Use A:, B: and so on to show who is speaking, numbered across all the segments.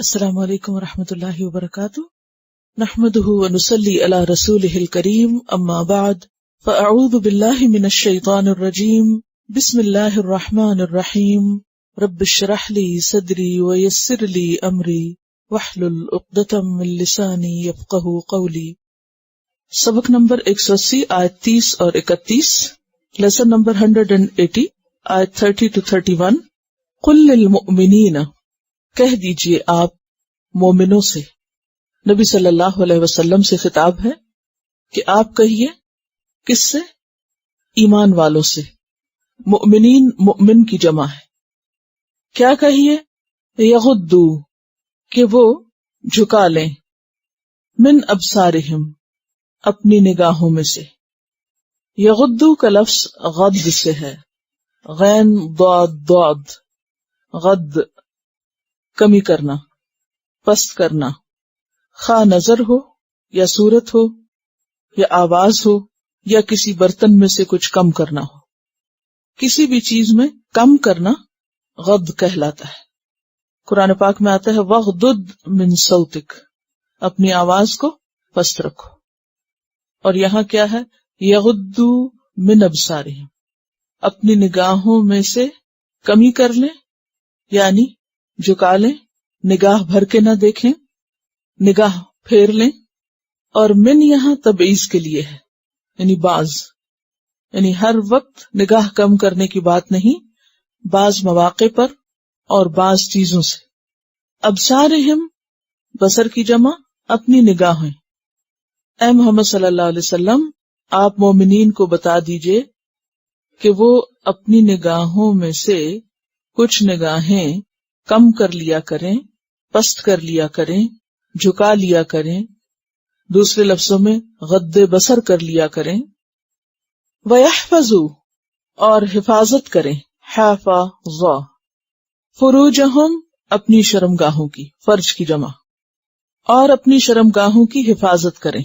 A: السلام علیکم ورحمۃ اللہ وبرکاتہ، نحمده ونصلی علی رسولہ الکریم، اما بعد فاعوذ باللہ من الشیطان الرجیم، بسم اللہ الرحمن الرحیم، رب اشرح لی صدری ویسر لی امری واحلل عقدۃ من لسانی یفقہوا قولی۔ سبق نمبر 180 آیت 30 اور 31، لیسن نمبر 180 آیت 30 to 31۔ قل للمؤمنین، کہہ دیجئے آپ مومنوں سے، نبی صلی اللہ علیہ وسلم سے خطاب ہے کہ آپ کہیے، کس سے؟ ایمان والوں سے۔ مؤمنین مؤمن کی جمع ہے۔ کیا کہیے؟ یغضوا، کہ وہ جھکا لیں، من ابصارہم، اپنی نگاہوں میں سے۔ یغضوا کا لفظ غض سے ہے، غین ضاد ضاد، غض کمی کرنا، پست کرنا، خواہ نظر ہو یا صورت ہو یا آواز ہو یا کسی برتن میں سے کچھ کم کرنا ہو، کسی بھی چیز میں کم کرنا غض کہلاتا ہے۔ قرآن پاک میں آتا ہے وغضض من صوتک، اپنی آواز کو پست رکھو، اور یہاں کیا ہے؟ یغضوا من ابصارہم، اپنی نگاہوں میں سے کمی کر لیں، یعنی جھکا لیں، نگاہ بھر کے نہ دیکھیں، نگاہ پھیر لیں۔ اور من یہاں تبعیض کے لیے ہے، یعنی بعض، یعنی ہر وقت نگاہ کم کرنے کی بات نہیں، بعض مواقع پر اور بعض چیزوں سے۔ ابصارہم بصر کی جمع، اپنی نگاہیں۔ اے محمد صلی اللہ علیہ وسلم، آپ مومنین کو بتا دیجئے کہ وہ اپنی نگاہوں میں سے کچھ نگاہیں کم کر لیا کریں، پست کر لیا کریں، جھکا لیا کریں، دوسرے لفظوں میں غض بصر کر لیا کریں۔ وَيَحْفَظُوا، اور حفاظت کریں، حَافَظَ، فُرُوجَهُمْ، اپنی شرمگاہوں کی، فرج کی جمع، اور اپنی شرمگاہوں کی حفاظت کریں۔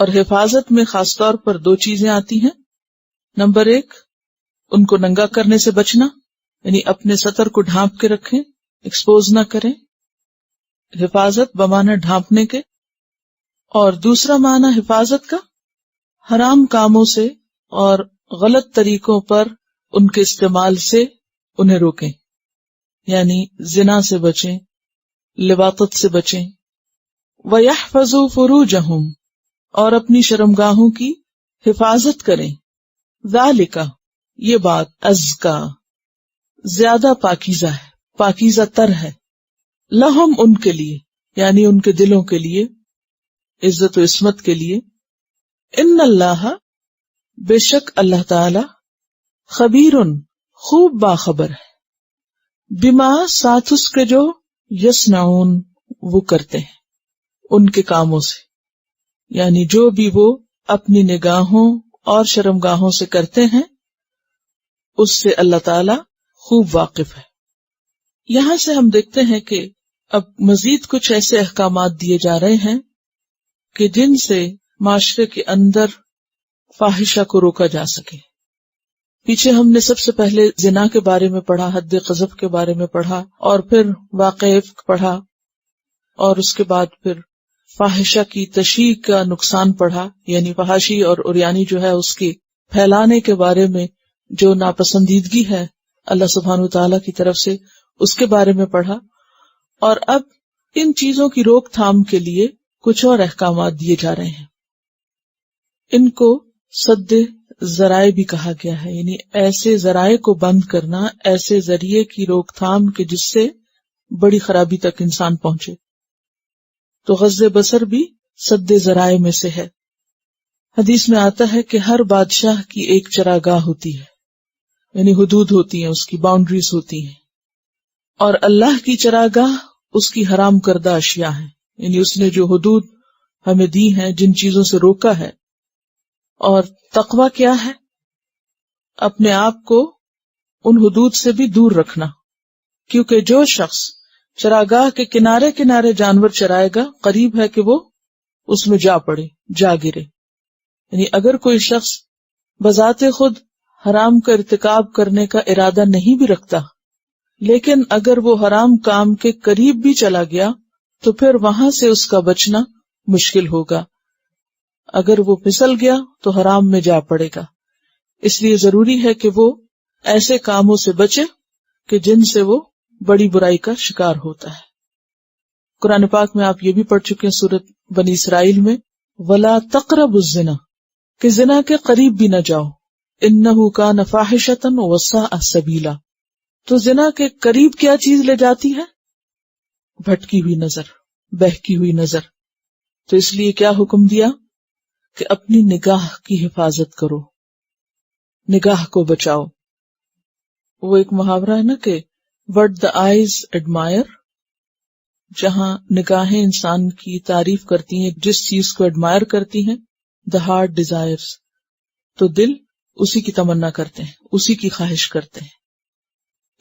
A: اور حفاظت میں خاص طور پر دو چیزیں آتی ہیں۔ نمبر 1، ان کو ننگا کرنے سے بچنا، یعنی اپنے سطر کو ڈھانپ کے رکھیں، ایکسپوز نہ کریں، حفاظت بمعنی ڈھانپنے کے۔ اور دوسرا معنی حفاظت کا حرام کاموں سے اور غلط طریقوں پر ان کے استعمال سے انہیں روکیں، یعنی زنا سے بچیں، لواطت سے بچیں۔ وَيَحْفَظُوا فُرُوجَهُمْ، اور اپنی شرمگاہوں کی حفاظت کریں۔ ذَلِكَ، یہ بات، ازکا، زیادہ پاکیزہ ہے، پاکیزہ تر ہے، لہم، ان کے لیے، یعنی ان کے دلوں کے لیے، عزت و عصمت کے لیے۔ ان اللہ، بے شک اللہ تعالی، خبیر، خوب باخبر ہے، بما، ساتھ اس کے جو، یصنعون، وہ کرتے ہیں، ان کے کاموں سے، یعنی جو بھی وہ اپنی نگاہوں اور شرمگاہوں سے کرتے ہیں اس سے اللہ تعالی خوب واقف ہے۔ یہاں سے ہم دیکھتے ہیں کہ اب مزید کچھ ایسے احکامات دیے جا رہے ہیں کہ جن سے معاشرے کے اندر فاحشہ کو روکا جا سکے۔ پیچھے ہم نے سب سے پہلے زنا کے بارے میں پڑھا، حد قذف کے بارے میں پڑھا، اور پھر واقع افک پڑھا، اور اس کے بعد پھر فاحشہ کی تشیع کا نقصان پڑھا، یعنی فحاشی اور عریانی جو ہے اس کی پھیلانے کے بارے میں جو ناپسندیدگی ہے اللہ سبحانہ وتعالی کی طرف سے، اس کے بارے میں پڑھا۔ اور اب ان چیزوں کی روک تھام کے لیے کچھ اور احکامات دیے جا رہے ہیں۔ ان کو سد ذرائع بھی کہا گیا ہے، یعنی ایسے ذرائع کو بند کرنا، ایسے ذریعے کی روک تھام کہ جس سے بڑی خرابی تک انسان پہنچے۔ تو غض بصر بھی سد ذرائع میں سے ہے۔ حدیث میں آتا ہے کہ ہر بادشاہ کی ایک چراگاہ ہوتی ہے، یعنی حدود ہوتی ہیں، اس کی باؤنڈریز ہوتی ہیں، اور اللہ کی چراگاہ اس کی حرام کردہ اشیاء ہیں، یعنی اس نے جو حدود ہمیں دی ہیں، جن چیزوں سے روکا ہے۔ اور تقویٰ کیا ہے؟ اپنے آپ کو ان حدود سے بھی دور رکھنا، کیونکہ جو شخص چراگاہ کے کنارے کنارے جانور چرائے گا، قریب ہے کہ وہ اس میں جا پڑے، جا گرے۔ یعنی اگر کوئی شخص بذات خود حرام کا ارتکاب کرنے کا ارادہ نہیں بھی رکھتا، لیکن اگر وہ حرام کام کے قریب بھی چلا گیا تو پھر وہاں سے اس کا بچنا مشکل ہوگا. اگر وہ پھسل گیا تو حرام میں جا پڑے گا. اس لیے ضروری ہے کہ وہ ایسے کاموں سے بچے کہ جن سے وہ بڑی برائی کا شکار ہوتا ہے. قرآن پاک میں آپ یہ بھی پڑھ چکے ہیں سورۃ بنی اسرائیل میں وَلَا تَقْرَبُوا الزِّنَا کہ زنا کے قریب بھی نہ جاؤ إِنَّهُ كَانَ فَاحِشَةً وَسَاءَ سَبِيلًا. تو زنا کے قریب کیا چیز لے جاتی ہے؟ بھٹکی ہوئی نظر، بہکی ہوئی نظر. تو اس لیے کیا حکم دیا کہ اپنی نگاہ کی حفاظت کرو، نگاہ کو بچاؤ. وہ ایک محاورہ ہے نا کہ what the eyes admire، جہاں نگاہیں انسان کی تعریف کرتی ہیں، جس چیز کو ایڈمائر کرتی ہیں the heart desires، تو دل اسی کی تمنا کرتے ہیں، اسی کی خواہش کرتے ہیں.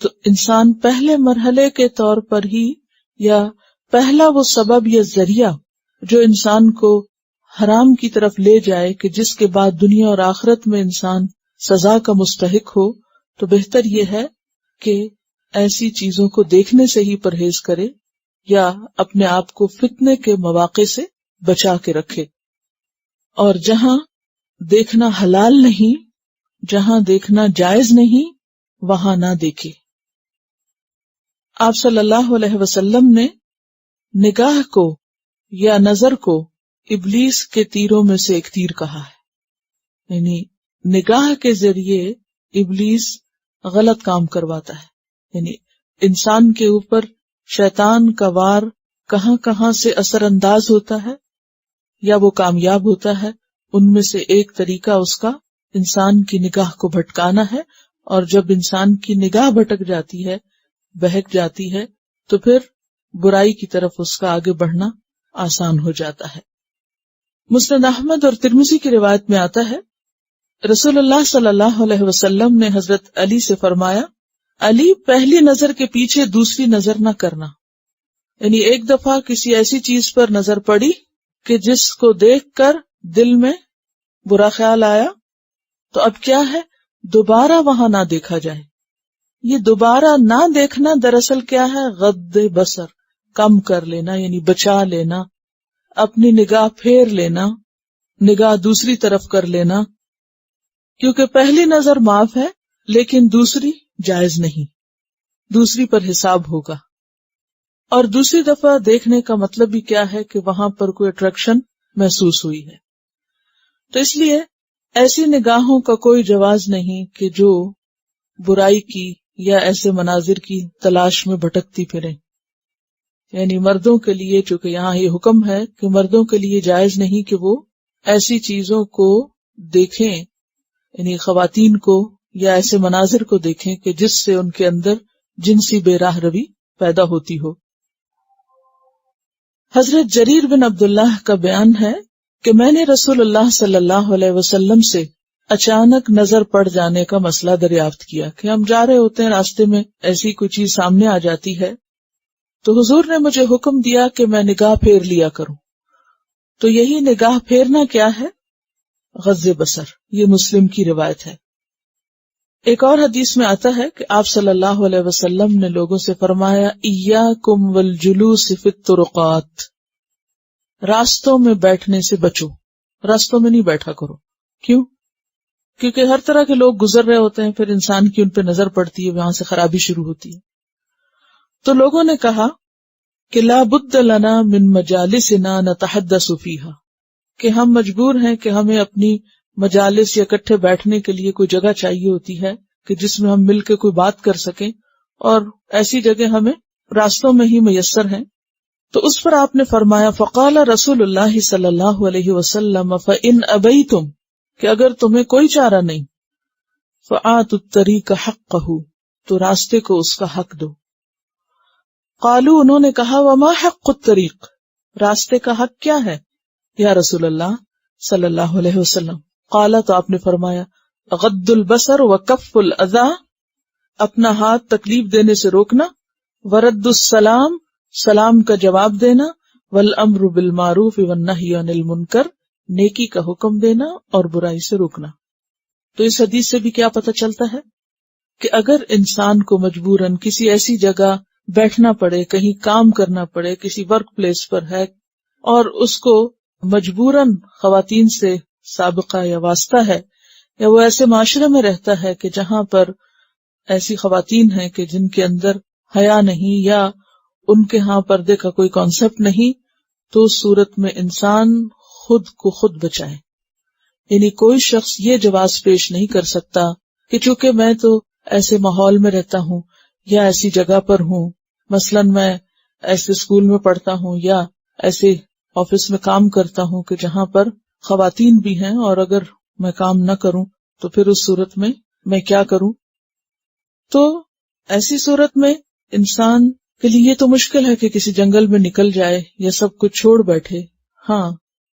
A: تو انسان پہلے مرحلے کے طور پر ہی یا پہلا وہ سبب یا ذریعہ جو انسان کو حرام کی طرف لے جائے کہ جس کے بعد دنیا اور آخرت میں انسان سزا کا مستحق ہو، تو بہتر یہ ہے کہ ایسی چیزوں کو دیکھنے سے ہی پرہیز کرے یا اپنے آپ کو فتنے کے مواقع سے بچا کے رکھے. اور جہاں دیکھنا حلال نہیں، جہاں دیکھنا جائز نہیں، وہاں نہ دیکھے. آپ صلی اللہ علیہ وسلم نے نگاہ کو یا نظر کو ابلیس کے تیروں میں سے ایک تیر کہا ہے. یعنی نگاہ کے ذریعے ابلیس غلط کام کرواتا ہے. یعنی انسان کے اوپر شیطان کا وار کہاں کہاں سے اثر انداز ہوتا ہے یا وہ کامیاب ہوتا ہے، ان میں سے ایک طریقہ اس کا انسان کی نگاہ کو بھٹکانا ہے. اور جب انسان کی نگاہ بھٹک جاتی ہے، بہک جاتی ہے، تو پھر برائی کی طرف اس کا آگے بڑھنا آسان ہو جاتا ہے. مسند احمد اور ترمذی کی روایت میں آتا ہے رسول اللہ صلی اللہ علیہ وسلم نے حضرت علی سے فرمایا، علی پہلی نظر کے پیچھے دوسری نظر نہ کرنا. یعنی ایک دفعہ کسی ایسی چیز پر نظر پڑی کہ جس کو دیکھ کر دل میں برا خیال آیا، تو اب کیا ہے، دوبارہ وہاں نہ دیکھا جائے. یہ دوبارہ نہ دیکھنا دراصل کیا ہے، غض بصر، کم کر لینا، یعنی بچا لینا، اپنی نگاہ پھیر لینا، نگاہ دوسری طرف کر لینا. کیونکہ پہلی نظر معاف ہے لیکن دوسری جائز نہیں، دوسری پر حساب ہوگا. اور دوسری دفعہ دیکھنے کا مطلب بھی کیا ہے کہ وہاں پر کوئی اٹریکشن محسوس ہوئی ہے. تو اس لیے ایسی نگاہوں کا کوئی جواز نہیں کہ جو برائی کی یا ایسے مناظر کی تلاش میں بھٹکتی پھریں. یعنی مردوں کے لیے، چونکہ یہاں یہ حکم ہے کہ مردوں کے لیے جائز نہیں کہ وہ ایسی چیزوں کو دیکھیں، یعنی خواتین کو یا ایسے مناظر کو دیکھیں کہ جس سے ان کے اندر جنسی بے راہ روی پیدا ہوتی ہو. حضرت جریر بن عبداللہ کا بیان ہے کہ میں نے رسول اللہ صلی اللہ علیہ وسلم سے اچانک نظر پڑ جانے کا مسئلہ دریافت کیا کہ ہم جا رہے ہوتے ہیں، راستے میں ایسی کوئی چیز سامنے آ جاتی ہے تو حضور نے مجھے حکم دیا کہ میں نگاہ پھیر لیا کروں. تو یہی نگاہ پھیرنا کیا ہے، غض بصر. یہ مسلم کی روایت ہے. ایک اور حدیث میں آتا ہے کہ آپ صلی اللہ علیہ وسلم نے لوگوں سے فرمایا، ایاکم والجلوس فی الطرقات، راستوں میں بیٹھنے سے بچو، راستوں میں نہیں بیٹھا کرو. کیوں؟ کیونکہ ہر طرح کے لوگ گزر رہے ہوتے ہیں، پھر انسان کی ان پہ نظر پڑتی ہے، وہاں سے خرابی شروع ہوتی ہے. تو لوگوں نے کہا کہ لا بد لنا من مجالسنا نتحدث فیہا، کہ ہم مجبور ہیں کہ ہمیں اپنی مجالس یا اکٹھے بیٹھنے کے لیے کوئی جگہ چاہیے ہوتی ہے کہ جس میں ہم مل کے کوئی بات کر سکیں، اور ایسی جگہ ہمیں راستوں میں ہی میسر ہیں. تو اس پر آپ نے فرمایا، فقال رسول اللہ صلی اللہ علیہ وسلم فإن ابیتم، کہ اگر تمہیں کوئی چارہ نہیں، فآتوا الطریق حقہ، تو راستے کو اس کا حق دو. قالوا، انہوں نے کہا، وما حق الطریق، راستے کا حق کیا ہے یا رسول اللہ صلی اللہ علیہ وسلم؟ قال، تو آپ نے فرمایا، غض البصر وکف الاذی، اپنا ہاتھ تکلیف دینے سے روکنا، ورد السلام، سلام کا جواب دینا، والامر بالمعروف والنہی عن المنکر، نیکی کا حکم دینا اور برائی سے روکنا. تو اس حدیث سے بھی کیا پتہ چلتا ہے کہ اگر انسان کو مجبوراً کسی ایسی جگہ بیٹھنا پڑے، کہیں کام کرنا پڑے، کسی ورک پلیس پر ہے، اور اس کو مجبوراً خواتین سے سابقہ یا واسطہ ہے، یا وہ ایسے معاشرے میں رہتا ہے کہ جہاں پر ایسی خواتین ہیں کہ جن کے اندر حیا نہیں یا ان کے ہاں پردے کا کوئی کانسیپٹ نہیں، تو اس صورت میں انسان خود کو خود بچائے. یعنی کوئی شخص یہ جواز پیش نہیں کر سکتا کہ چونکہ میں تو ایسے ماحول میں رہتا ہوں یا ایسی جگہ پر ہوں، مثلاً میں ایسے اسکول میں پڑھتا ہوں یا ایسے آفس میں کام کرتا ہوں کہ جہاں پر خواتین بھی ہیں، اور اگر میں کام نہ کروں تو پھر اس صورت میں کیا کروں. تو ایسی صورت میں انسان کے لیے یہ تو مشکل ہے کہ کسی جنگل میں نکل جائے یا سب کچھ چھوڑ بیٹھے. ہاں،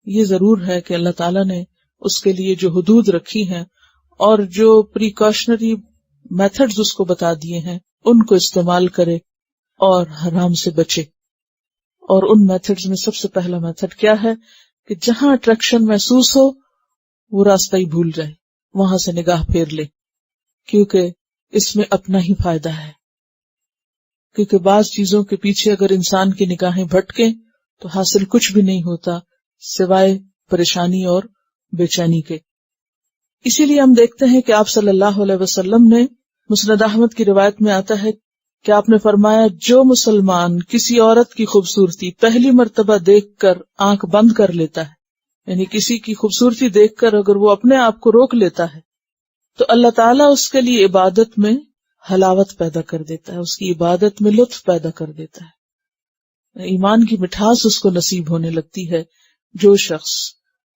A: یہ ضرور ہے کہ اللہ تعالیٰ نے اس کے لیے جو حدود رکھی ہیں اور جو پریکاشنری میتھڈز اس کو بتا دیے ہیں ان کو استعمال کرے اور حرام سے بچے. اور ان میتھڈز میں سب سے پہلا میتھڈ کیا ہے کہ جہاں اٹریکشن محسوس ہو وہ راستہ ہی بھول جائے، وہاں سے نگاہ پھیر لے، کیونکہ اس میں اپنا ہی فائدہ ہے. کیونکہ بعض چیزوں کے پیچھے اگر انسان کی نگاہیں بھٹکیں تو حاصل کچھ بھی نہیں ہوتا سوائے پریشانی اور بے چینی کے. اسی لیے ہم دیکھتے ہیں کہ آپ صلی اللہ علیہ وسلم نے مسند احمد کی روایت میں آتا ہے کہ آپ نے فرمایا، جو مسلمان کسی عورت کی خوبصورتی پہلی مرتبہ دیکھ کر آنکھ بند کر لیتا ہے، یعنی کسی کی خوبصورتی دیکھ کر اگر وہ اپنے آپ کو روک لیتا ہے، تو اللہ تعالیٰ اس کے لیے عبادت میں حلاوت پیدا کر دیتا ہے، اس کی عبادت میں لطف پیدا کر دیتا ہے، ایمان کی مٹھاس اس کو نصیب ہونے لگتی ہے جو شخص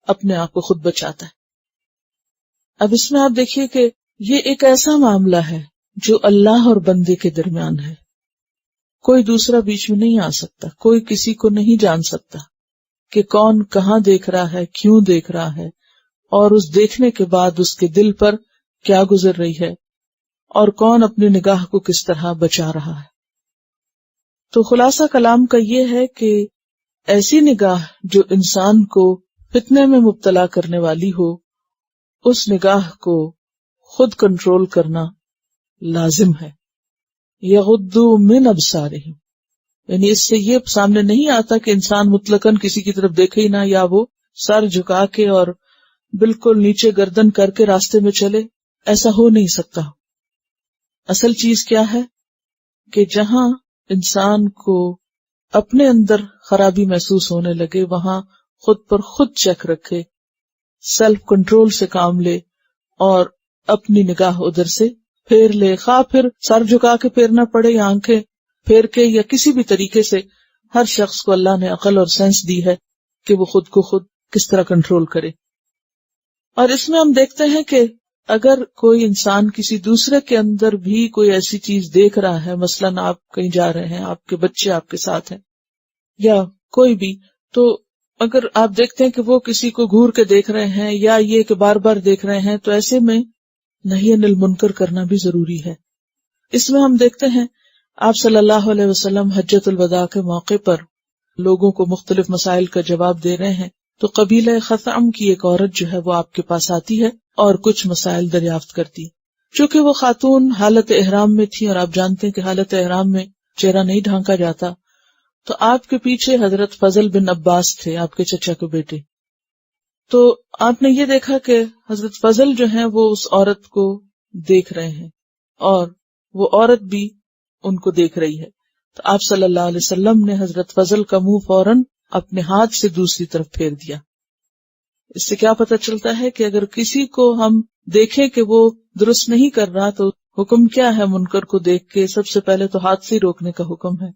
A: اپنے آپ کو خود بچاتا ہے. اب اس میں آپ دیکھیے کہ یہ ایک ایسا معاملہ ہے جو اللہ اور بندے کے درمیان ہے، کوئی دوسرا بیچ میں نہیں آ سکتا، کوئی کسی کو نہیں جان سکتا کہ کون کہاں دیکھ رہا ہے، کیوں دیکھ رہا ہے، اور اس دیکھنے کے بعد اس کے دل پر کیا گزر رہی ہے، اور کون اپنی نگاہ کو کس طرح بچا رہا ہے. تو خلاصہ کلام کا یہ ہے کہ ایسی نگاہ جو انسان کو فتنے میں مبتلا کرنے والی ہو، اس نگاہ کو خود کنٹرول کرنا لازم ہے. یغضوا من ابصارہم، یعنی اس سے یہ سامنے نہیں آتا کہ انسان مطلقاً کسی کی طرف دیکھے ہی نہ، یا وہ سر جھکا کے اور بالکل نیچے گردن کر کے راستے میں چلے، ایسا ہو نہیں سکتا. اصل چیز کیا ہے کہ جہاں انسان کو اپنے اندر خرابی محسوس ہونے لگے وہاں خود پر خود چیک رکھے، سیلف کنٹرول سے کام لے اور اپنی نگاہ ادھر سے پھیر لے، خواہ پھر سر جھکا کے پھیرنا پڑے یا آنکھیں پھیر کے، یا کسی بھی طریقے سے. ہر شخص کو اللہ نے عقل اور سینس دی ہے کہ وہ خود کو خود کس طرح کنٹرول کرے. اور اس میں ہم دیکھتے ہیں کہ اگر کوئی انسان کسی دوسرے کے اندر بھی کوئی ایسی چیز دیکھ رہا ہے، مثلاً آپ کہیں جا رہے ہیں، آپ کے بچے آپ کے ساتھ ہیں یا کوئی بھی، تو اگر آپ دیکھتے ہیں کہ وہ کسی کو گھور کے دیکھ رہے ہیں یا یہ کہ بار بار دیکھ رہے ہیں، تو ایسے میں نہی عن المنکر کرنا بھی ضروری ہے. اس میں ہم دیکھتے ہیں آپ صلی اللہ علیہ وسلم حجۃ الوداع کے موقع پر لوگوں کو مختلف مسائل کا جواب دے رہے ہیں، تو قبیلہ خثعم کی ایک عورت جو ہے وہ آپ کے پاس آتی ہے اور کچھ مسائل دریافت کرتی. چونکہ وہ خاتون حالت احرام میں تھی، اور آپ جانتے ہیں کہ حالت احرام میں چہرہ نہیں ڈھانکا جاتا، تو آپ کے پیچھے حضرت فضل بن عباس تھے، آپ کے چچا کے بیٹے. تو آپ نے یہ دیکھا کہ حضرت فضل جو ہیں وہ اس عورت کو دیکھ رہے ہیں اور وہ عورت بھی ان کو دیکھ رہی ہے. تو آپ صلی اللہ علیہ وسلم نے حضرت فضل کا منہ فوراً اپنے ہاتھ سے دوسری طرف پھیر دیا. اس سے کیا پتہ چلتا ہے کہ اگر کسی کو ہم دیکھیں کہ وہ درست نہیں کر رہا تو حکم کیا ہے؟ منکر کو دیکھ کے سب سے پہلے تو ہاتھ سے ہی روکنے کا حکم ہے.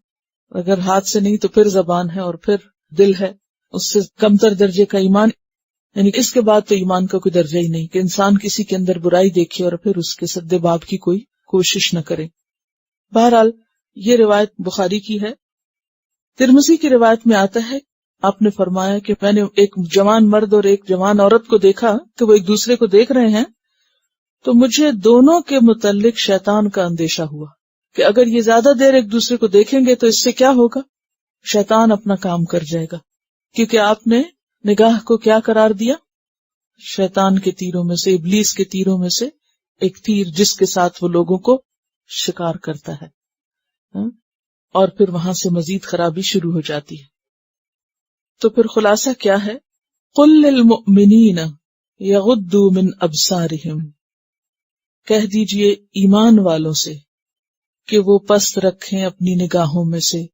A: اگر ہاتھ سے نہیں تو پھر زبان ہے اور پھر دل ہے. اس سے کمتر درجے کا ایمان، یعنی اس کے بعد تو ایمان کا کوئی درجہ ہی نہیں کہ انسان کسی کے اندر برائی دیکھے اور پھر اس کے سد باب کی کوئی کوشش نہ کرے. بہرحال یہ روایت بخاری کی ہے. ترمذی کی روایت میں آتا ہے آپ نے فرمایا کہ میں نے ایک جوان مرد اور ایک جوان عورت کو دیکھا کہ وہ ایک دوسرے کو دیکھ رہے ہیں، تو مجھے دونوں کے متعلق شیطان کا اندیشہ ہوا کہ اگر یہ زیادہ دیر ایک دوسرے کو دیکھیں گے تو اس سے کیا ہوگا؟ شیطان اپنا کام کر جائے گا، کیونکہ آپ نے نگاہ کو کیا قرار دیا؟ شیطان کے تیروں میں سے، ابلیس کے تیروں میں سے ایک تیر جس کے ساتھ وہ لوگوں کو شکار کرتا ہے، اور پھر وہاں سے مزید خرابی شروع ہو جاتی ہے۔ تو پھر خلاصہ کیا ہے؟ قل للمؤمنین یغضوا من ابصارہم، کہہ دیجئے ایمان والوں سے کہ وہ پست رکھیں اپنی نگاہوں میں سے،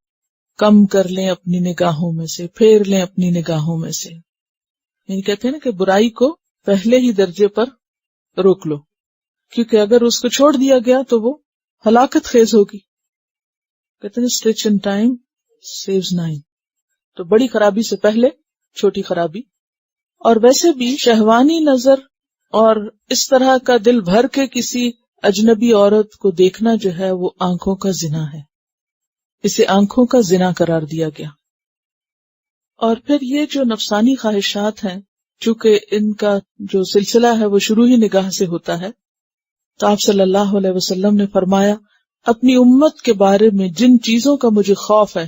A: کم کر لیں اپنی نگاہوں میں سے، پھیر لیں اپنی نگاہوں میں سے۔ یعنی کہتے ہیں نا کہ برائی کو پہلے ہی درجے پر روک لو، کیونکہ اگر اس کو چھوڑ دیا گیا تو وہ ہلاکت خیز ہوگی۔ کہتے ہیں اسٹچ ان ٹائم سیوز 9، تو بڑی خرابی سے پہلے چھوٹی خرابی۔ اور ویسے بھی شہوانی نظر اور اس طرح کا دل بھر کے کسی اجنبی عورت کو دیکھنا جو ہے وہ آنکھوں کا زنا ہے، اسے آنکھوں کا زنا قرار دیا گیا۔ اور پھر یہ جو نفسانی خواہشات ہیں، چونکہ ان کا جو سلسلہ ہے وہ شروع ہی نگاہ سے ہوتا ہے، تو آپ صلی اللہ علیہ وسلم نے فرمایا اپنی امت کے بارے میں جن چیزوں کا مجھے خوف ہے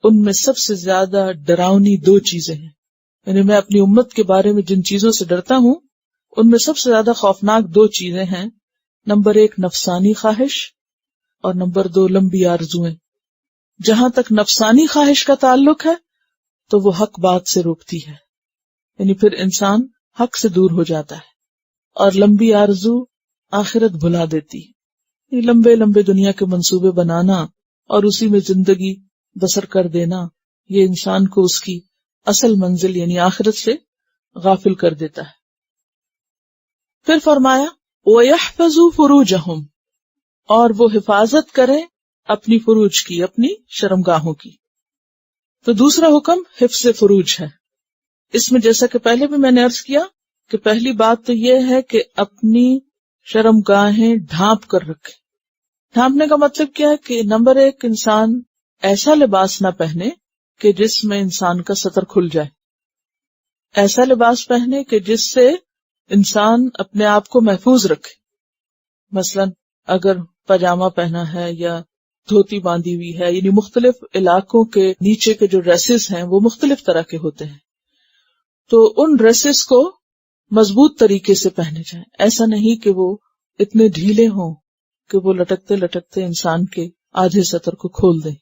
A: ان میں سب سے زیادہ ڈراؤنی 2 چیزیں ہیں۔ یعنی میں اپنی امت کے بارے میں جن چیزوں سے ڈرتا ہوں ان میں سب سے زیادہ خوفناک 2 چیزیں ہیں۔ نمبر 1 نفسانی خواہش، اور نمبر 2 لمبی آرزوئیں۔ جہاں تک نفسانی خواہش کا تعلق ہے تو وہ حق بات سے روکتی ہے، یعنی پھر انسان حق سے دور ہو جاتا ہے، اور لمبی آرزو آخرت بھلا دیتی ہے۔ یہ لمبے لمبے دنیا کے منصوبے بنانا اور اسی میں زندگی بسر کر دینا، یہ انسان کو اس کی اصل منزل یعنی آخرت سے غافل کر دیتا ہے۔ پھر فرمایا وَيَحْفَظُوا فُرُوجَهُمْ، اور وہ حفاظت کریں اپنی فروج کی، اپنی شرمگاہوں کی۔ تو دوسرا حکم حفظ فروج ہے۔ اس میں جیسا کہ پہلے بھی میں نے عرض کیا کہ پہلی بات تو یہ ہے کہ اپنی شرمگاہیں ڈھانپ کر رکھے۔ ڈھانپنے کا مطلب کیا ہے کہ نمبر 1 انسان ایسا لباس نہ پہنے کہ جس میں انسان کا سطر کھل جائے، ایسا لباس پہنے کہ جس سے انسان اپنے آپ کو محفوظ رکھے۔ مثلا اگر پاجامہ پہنا ہے یا دھوتی باندھی ہوئی ہے، یعنی مختلف علاقوں کے نیچے کے جو ڈریسز ہیں وہ مختلف طرح کے ہوتے ہیں، تو ان ڈریسز کو مضبوط طریقے سے پہنے جائیں۔ ایسا نہیں کہ وہ اتنے ڈھیلے ہوں کہ وہ لٹکتے لٹکتے انسان کے آدھے سطر کو کھول دیں،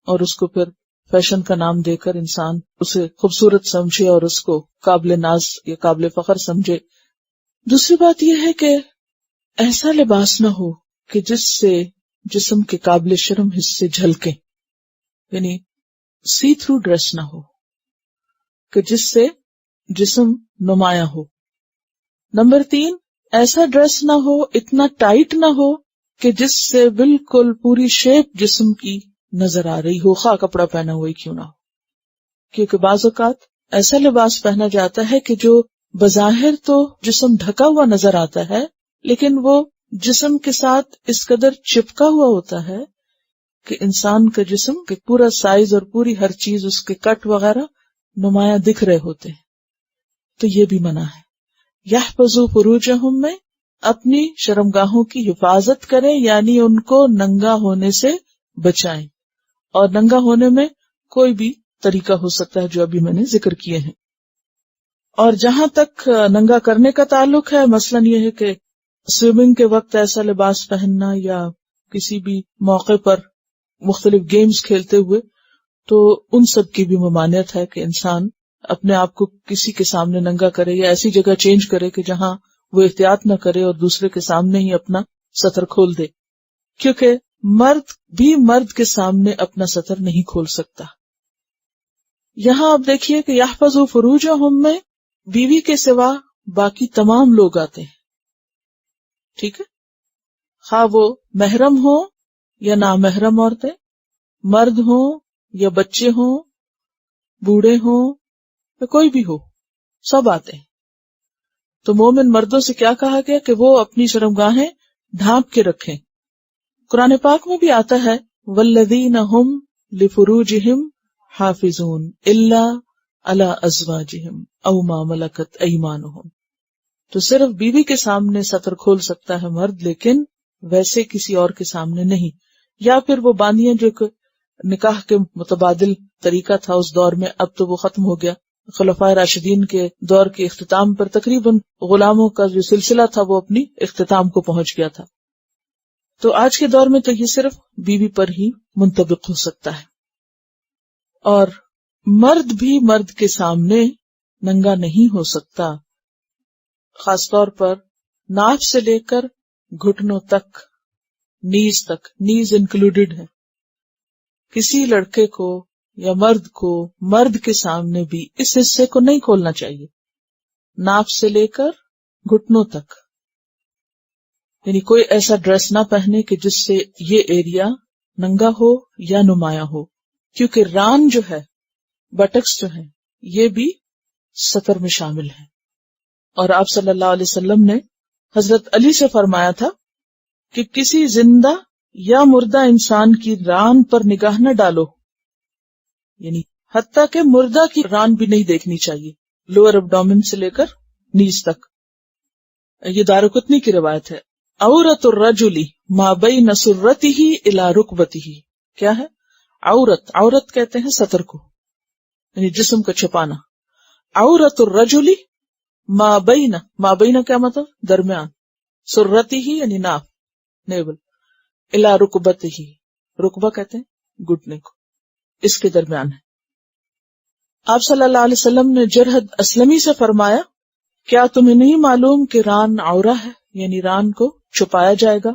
A: اور اس کو پھر فیشن کا نام دے کر انسان اسے خوبصورت سمجھے اور اس کو قابل ناز یا قابل فخر سمجھے۔ دوسری بات یہ ہے کہ ایسا لباس نہ ہو کہ جس سے جسم کے قابل شرم حصے جھلکیں، یعنی سی تھرو ڈریس نہ ہو کہ جس سے جسم نمایاں ہو۔ نمبر 3 ایسا ڈریس نہ ہو، اتنا ٹائٹ نہ ہو کہ جس سے بالکل پوری شیپ جسم کی نظر آ رہی ہو، خواہ کپڑا پہنا ہوا ہی کیوں نہ ہو۔ کیونکہ بعض اوقات ایسا لباس پہنا جاتا ہے کہ جو بظاہر تو جسم ڈھکا ہوا نظر آتا ہے، لیکن وہ جسم کے ساتھ اس قدر چپکا ہوا ہوتا ہے کہ انسان کا جسم کے پورا سائز اور پوری ہر چیز، اس کے کٹ وغیرہ نمایاں دکھ رہے ہوتے ہیں، تو یہ بھی منع ہے۔ یحفظوا فروجہم میں اپنی شرمگاہوں کی حفاظت کریں، یعنی ان کو ننگا ہونے سے بچائیں، اور ننگا ہونے میں کوئی بھی طریقہ ہو سکتا ہے جو ابھی میں نے ذکر کیے ہیں۔ اور جہاں تک ننگا کرنے کا تعلق ہے، مثلاً یہ ہے کہ سوئمنگ کے وقت ایسا لباس پہننا یا کسی بھی موقع پر مختلف گیمز کھیلتے ہوئے، تو ان سب کی بھی ممانعت ہے کہ انسان اپنے آپ کو کسی کے سامنے ننگا کرے یا ایسی جگہ چینج کرے کہ جہاں وہ احتیاط نہ کرے اور دوسرے کے سامنے ہی اپنا سطر کھول دے، کیونکہ مرد بھی مرد کے سامنے اپنا سطر نہیں کھول سکتا۔ یہاں آپ دیکھیے کہ یحفظوا فروجہم میں بیوی کے سوا باقی تمام لوگ آتے ہیں، ٹھیک ہے، خواہ وہ محرم ہو یا نامحرم عورتیں، مرد ہوں یا بچے ہوں، بوڑھے ہوں یا کوئی بھی ہو، سب آتے ہیں۔ تو مومن مردوں سے کیا کہا گیا کہ وہ اپنی شرمگاہیں ڈھانپ کے رکھیں۔ قرآن پاک میں بھی آتا ہے والذین ہم لفروجہم حافظون الا علی ازواجہم او ما ملکت ایمانہم۔ تو صرف بیوی کے سامنے سطر کھول سکتا ہے مرد، لیکن ویسے کسی اور کے سامنے نہیں۔ یا پھر وہ باندیاں جو نکاح کے متبادل طریقہ تھا اس دور میں، اب تو وہ ختم ہو گیا، خلفائے راشدین کے دور کے اختتام پر تقریباً غلاموں کا جو سلسلہ تھا وہ اپنی اختتام کو پہنچ گیا تھا. تو آج کے دور میں تو یہ صرف بیوی پر ہی منطبق ہو سکتا ہے. اور مرد بھی مرد کے سامنے ننگا نہیں ہو سکتا، خاص طور پر ناف سے لے کر گھٹنوں تک، نیز انکلوڈیڈ ہے. کسی لڑکے کو یا مرد کو مرد کے سامنے بھی اس حصے کو نہیں کھولنا چاہیے، ناف سے لے کر گھٹنوں تک. یعنی کوئی ایسا ڈریس نہ پہنے کہ جس سے یہ ایریا ننگا ہو یا نمایاں ہو، کیونکہ ران جو ہے، بٹکس جو ہیں، یہ بھی سطر میں شامل ہے. اور آپ صلی اللہ علیہ وسلم نے حضرت علی سے فرمایا تھا کہ کسی زندہ یا مردہ انسان کی ران پر نگاہ نہ ڈالو، یعنی حتیٰ کہ مردہ کی ران بھی نہیں دیکھنی چاہیے، لوور ابڈومن سے لے کر نیز تک. یہ دارقطنی کی روایت ہے. عورت الرجل ما بین سرتہ الی رکبتہ. کیا ہے عورت کہتے ہیں سطر کو، یعنی جسم کا چھپانا. عورت الرجل ما بین کیا مطلب؟ درمیان. سرتہ یعنی ناف، نیول. الی رکبتہ، رکبہ کہتے ہیں گھٹنے کو، اس کے درمیان ہے. آپ صلی اللہ علیہ وسلم نے جرحد اسلمی سے فرمایا، کیا تمہیں نہیں معلوم کہ ران عورہ ہے، یعنی ران کو چھپایا جائے گا.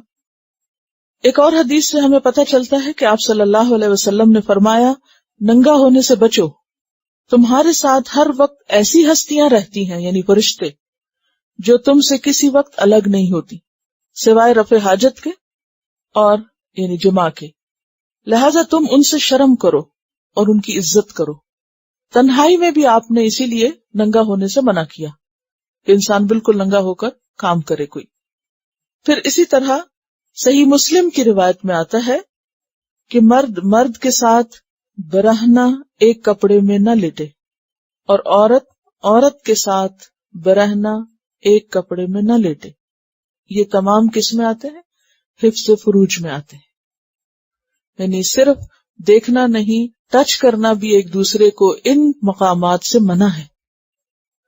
A: ایک اور حدیث سے ہمیں پتہ چلتا ہے کہ آپ صلی اللہ علیہ وسلم نے فرمایا، ننگا ہونے سے بچو، تمہارے ساتھ ہر وقت ایسی ہستیاں رہتی ہیں، یعنی فرشتے، جو تم سے کسی وقت الگ نہیں ہوتی سوائے رفع حاجت کے اور یعنی جماع کے، لہذا تم ان سے شرم کرو اور ان کی عزت کرو. تنہائی میں بھی آپ نے اسی لیے ننگا ہونے سے منع کیا کہ انسان بالکل ننگا ہو کر کام کرے کوئی. پھر اسی طرح صحیح مسلم کی روایت میں آتا ہے کہ مرد کے ساتھ برہنہ ایک کپڑے میں نہ لیٹے، اور عورت کے ساتھ برہنہ ایک کپڑے میں نہ لیٹے. یہ تمام کس میں آتے ہیں؟ حفظ فروج میں آتے ہیں. یعنی صرف دیکھنا نہیں، ٹچ کرنا بھی ایک دوسرے کو ان مقامات سے منع ہے.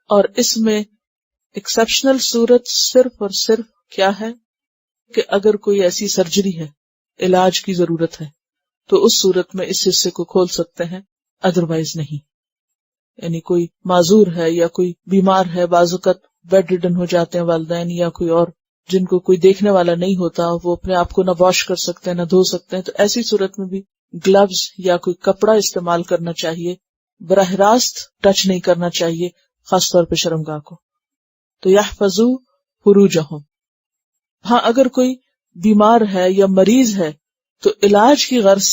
A: اور اس میں ایکسپشنل صورت صرف اور صرف کیا ہے کہ اگر کوئی ایسی سرجری ہے، علاج کی ضرورت ہے، تو اس صورت میں اس حصے کو کھول سکتے ہیں، ادروائز نہیں. یعنی کوئی معذور ہے یا کوئی بیمار ہے، بعض اوقات بیڈ ریڈن ہو جاتے ہیں والدین یا کوئی اور جن کو کوئی دیکھنے والا نہیں ہوتا، وہ اپنے آپ کو نہ واش کر سکتے ہیں نہ دھو سکتے ہیں، تو ایسی صورت میں بھی گلوز یا کوئی کپڑا استعمال کرنا چاہیے، براہ راست ٹچ نہیں کرنا چاہیے، خاص طور پہ شرمگاہ کو. تو یحفظوا فروجہم. ہاں اگر کوئی بیمار ہے یا مریض ہے تو علاج کی غرض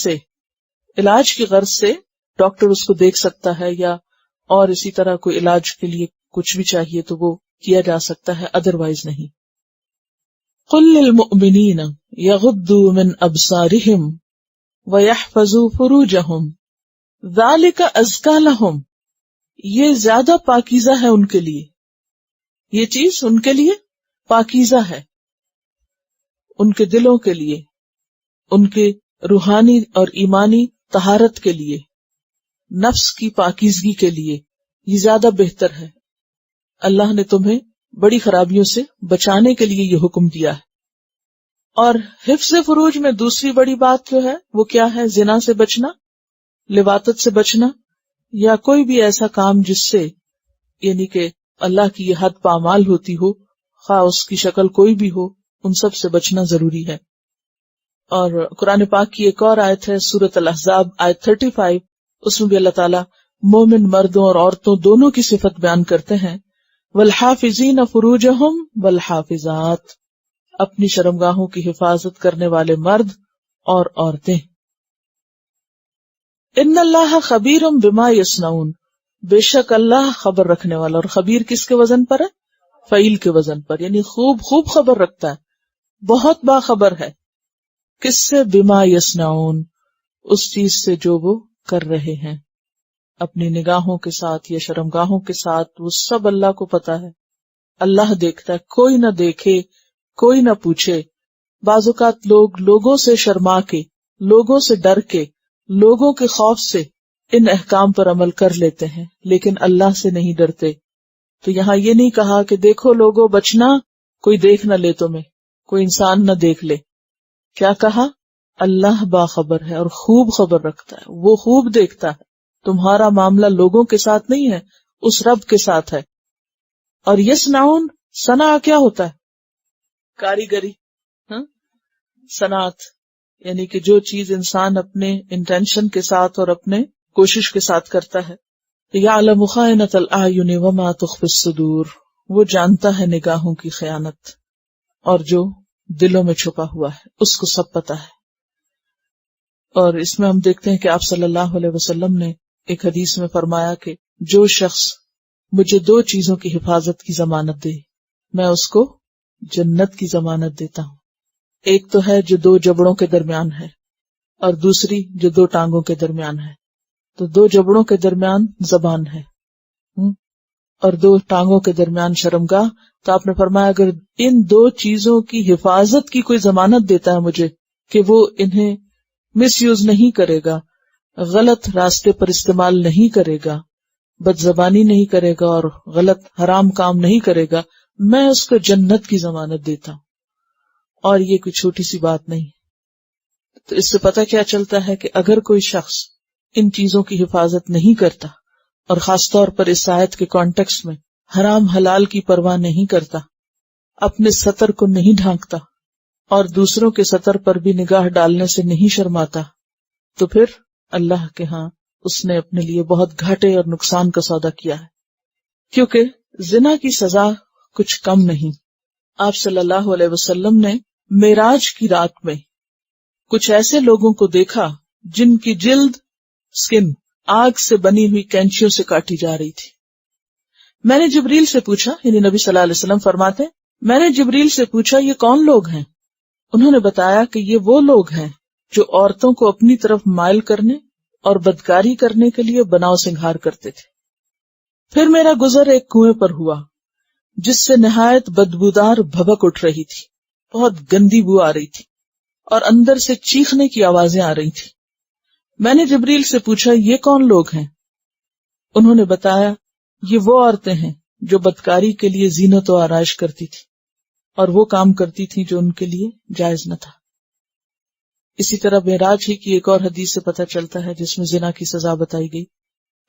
A: سے ڈاکٹر اس کو دیکھ سکتا ہے، یا اور اسی طرح کوئی علاج کے لیے کچھ بھی چاہیے تو وہ کیا جا سکتا ہے، ادروائز نہیں. قل للمؤمنین یغضوا من ابصارہم ویحفظوا فروجہم ذالک ازکی لہم. یہ زیادہ پاکیزہ ہے ان کے لیے، یہ چیز ان کے لیے پاکیزہ ہے، ان کے دلوں کے لیے، ان کے روحانی اور ایمانی طہارت کے لیے، نفس کی پاکیزگی کے لیے یہ زیادہ بہتر ہے. اللہ نے تمہیں بڑی خرابیوں سے بچانے کے لیے یہ حکم دیا ہے. اور حفظ فروج میں دوسری بڑی بات جو ہے وہ کیا ہے؟ زنا سے بچنا، لواطت سے بچنا، یا کوئی بھی ایسا کام جس سے یعنی کہ اللہ کی یہ حد پامال ہوتی ہو، خواہ اس کی شکل کوئی بھی ہو، ان سب سے بچنا ضروری ہے. اور قرآن پاک کی ایک اور آیت ہے سورۃ الاحزاب آیت 35، اس میں بھی اللہ تعالیٰ مومن مردوں اور عورتوں دونوں کی صفت بیان کرتے ہیں. والحافظین فروجہم والحافظات، اپنی شرمگاہوں کی حفاظت کرنے والے مرد اور عورتیں. ان اللہ خبیر بما یصنعون، بے شک اللہ خبر رکھنے والا. اور خبیر کس کے وزن پر ہے؟ فعیل کے وزن پر، یعنی خوب خبر رکھتا ہے، بہت باخبر ہے. کس سے؟ بما یصنعون، اس چیز سے جو وہ کر رہے ہیں اپنی نگاہوں کے ساتھ یا شرمگاہوں کے ساتھ. وہ سب اللہ کو پتا ہے، اللہ دیکھتا ہے، کوئی نہ دیکھے کوئی نہ پوچھے. بعض اوقات لوگوں سے شرما کے، لوگوں سے ڈر کے، لوگوں کے خوف سے ان احکام پر عمل کر لیتے ہیں لیکن اللہ سے نہیں ڈرتے. تو یہاں یہ نہیں کہا کہ دیکھو لوگوں بچنا، کوئی دیکھ نہ لے تمہیں، کوئی انسان نہ دیکھ لے. کیا کہا؟ اللہ باخبر ہے اور خوب خبر رکھتا ہے، وہ خوب دیکھتا ہے. تمہارا معاملہ لوگوں کے ساتھ نہیں ہے، اس رب کے ساتھ ہے. اور یصنعون، صنع کیا ہوتا ہے؟ کاریگری، صنعت، یعنی کہ جو چیز انسان اپنے انٹینشن کے ساتھ اور اپنے کوشش کے ساتھ کرتا ہے. یعلم خائنۃ الاعین وما تخفی الصدور، وہ جانتا ہے نگاہوں کی خیانت اور جو دلوں میں چھپا ہوا ہے، اس کو سب پتا ہے. اور اس میں ہم دیکھتے ہیں کہ آپ صلی اللہ علیہ وسلم نے ایک حدیث میں فرمایا کہ جو شخص مجھے 2 چیزوں کی حفاظت کی ضمانت دے میں اس کو جنت کی ضمانت دیتا ہوں. ایک تو ہے جو 2 جبڑوں کے درمیان ہے، اور دوسری جو 2 ٹانگوں کے درمیان ہے. تو 2 جبڑوں کے درمیان زبان ہے اور 2 ٹانگوں کے درمیان شرمگاہ. تو آپ نے فرمایا اگر ان 2 چیزوں کی حفاظت کی کوئی ضمانت دیتا ہے مجھے کہ وہ انہیں مس یوز نہیں کرے گا، غلط راستے پر استعمال نہیں کرے گا، بد زبانی نہیں کرے گا اور غلط حرام کام نہیں کرے گا، میں اس کو جنت کی ضمانت دیتا ہوں. اور یہ کوئی چھوٹی سی بات نہیں. تو اس سے پتہ کیا چلتا ہے کہ اگر کوئی شخص ان چیزوں کی حفاظت نہیں کرتا اور خاص طور پر اس آیت کے کانٹیکسٹ میں حرام حلال کی پرواہ نہیں کرتا، اپنے سطر کو نہیں ڈھانکتا اور دوسروں کے سطر پر بھی نگاہ ڈالنے سے نہیں شرماتا، تو پھر اللہ کے ہاں اس نے اپنے لیے بہت گھاٹے اور نقصان کا سودا کیا ہے. کیونکہ زنا کی سزا کچھ کم نہیں. آپ صلی اللہ علیہ وسلم نے معراج کی رات میں کچھ ایسے لوگوں کو دیکھا جن کی جلد سکن آگ سے بنی ہوئی کینچیوں سے کاٹی جا رہی تھی. میں نے جبریل سے پوچھا، یعنی نبی صلی اللہ علیہ وسلم فرماتے میں نے جبریل سے پوچھا یہ کون لوگ ہیں؟ انہوں نے بتایا کہ یہ وہ لوگ ہیں جو عورتوں کو اپنی طرف مائل کرنے اور بدکاری کرنے کے لیے بناؤ سنگھار کرتے تھے. پھر میرا گزر ایک کنویں پر ہوا جس سے نہایت بدبودار بھبک اٹھ رہی تھی، بہت گندی بو آ رہی تھی اور اندر سے چیخنے کی آوازیں آ رہی تھی. میں نے جبریل سے پوچھا یہ کون لوگ ہیں؟ انہوں نے بتایا یہ وہ عورتیں ہیں جو بدکاری کے لیے زینت و آرائش کرتی تھی اور وہ کام کرتی تھی جو ان کے لیے جائز نہ تھا. اسی طرح معراج ہی کی ایک اور حدیث سے پتہ چلتا ہے جس میں زنا کی سزا بتائی گئی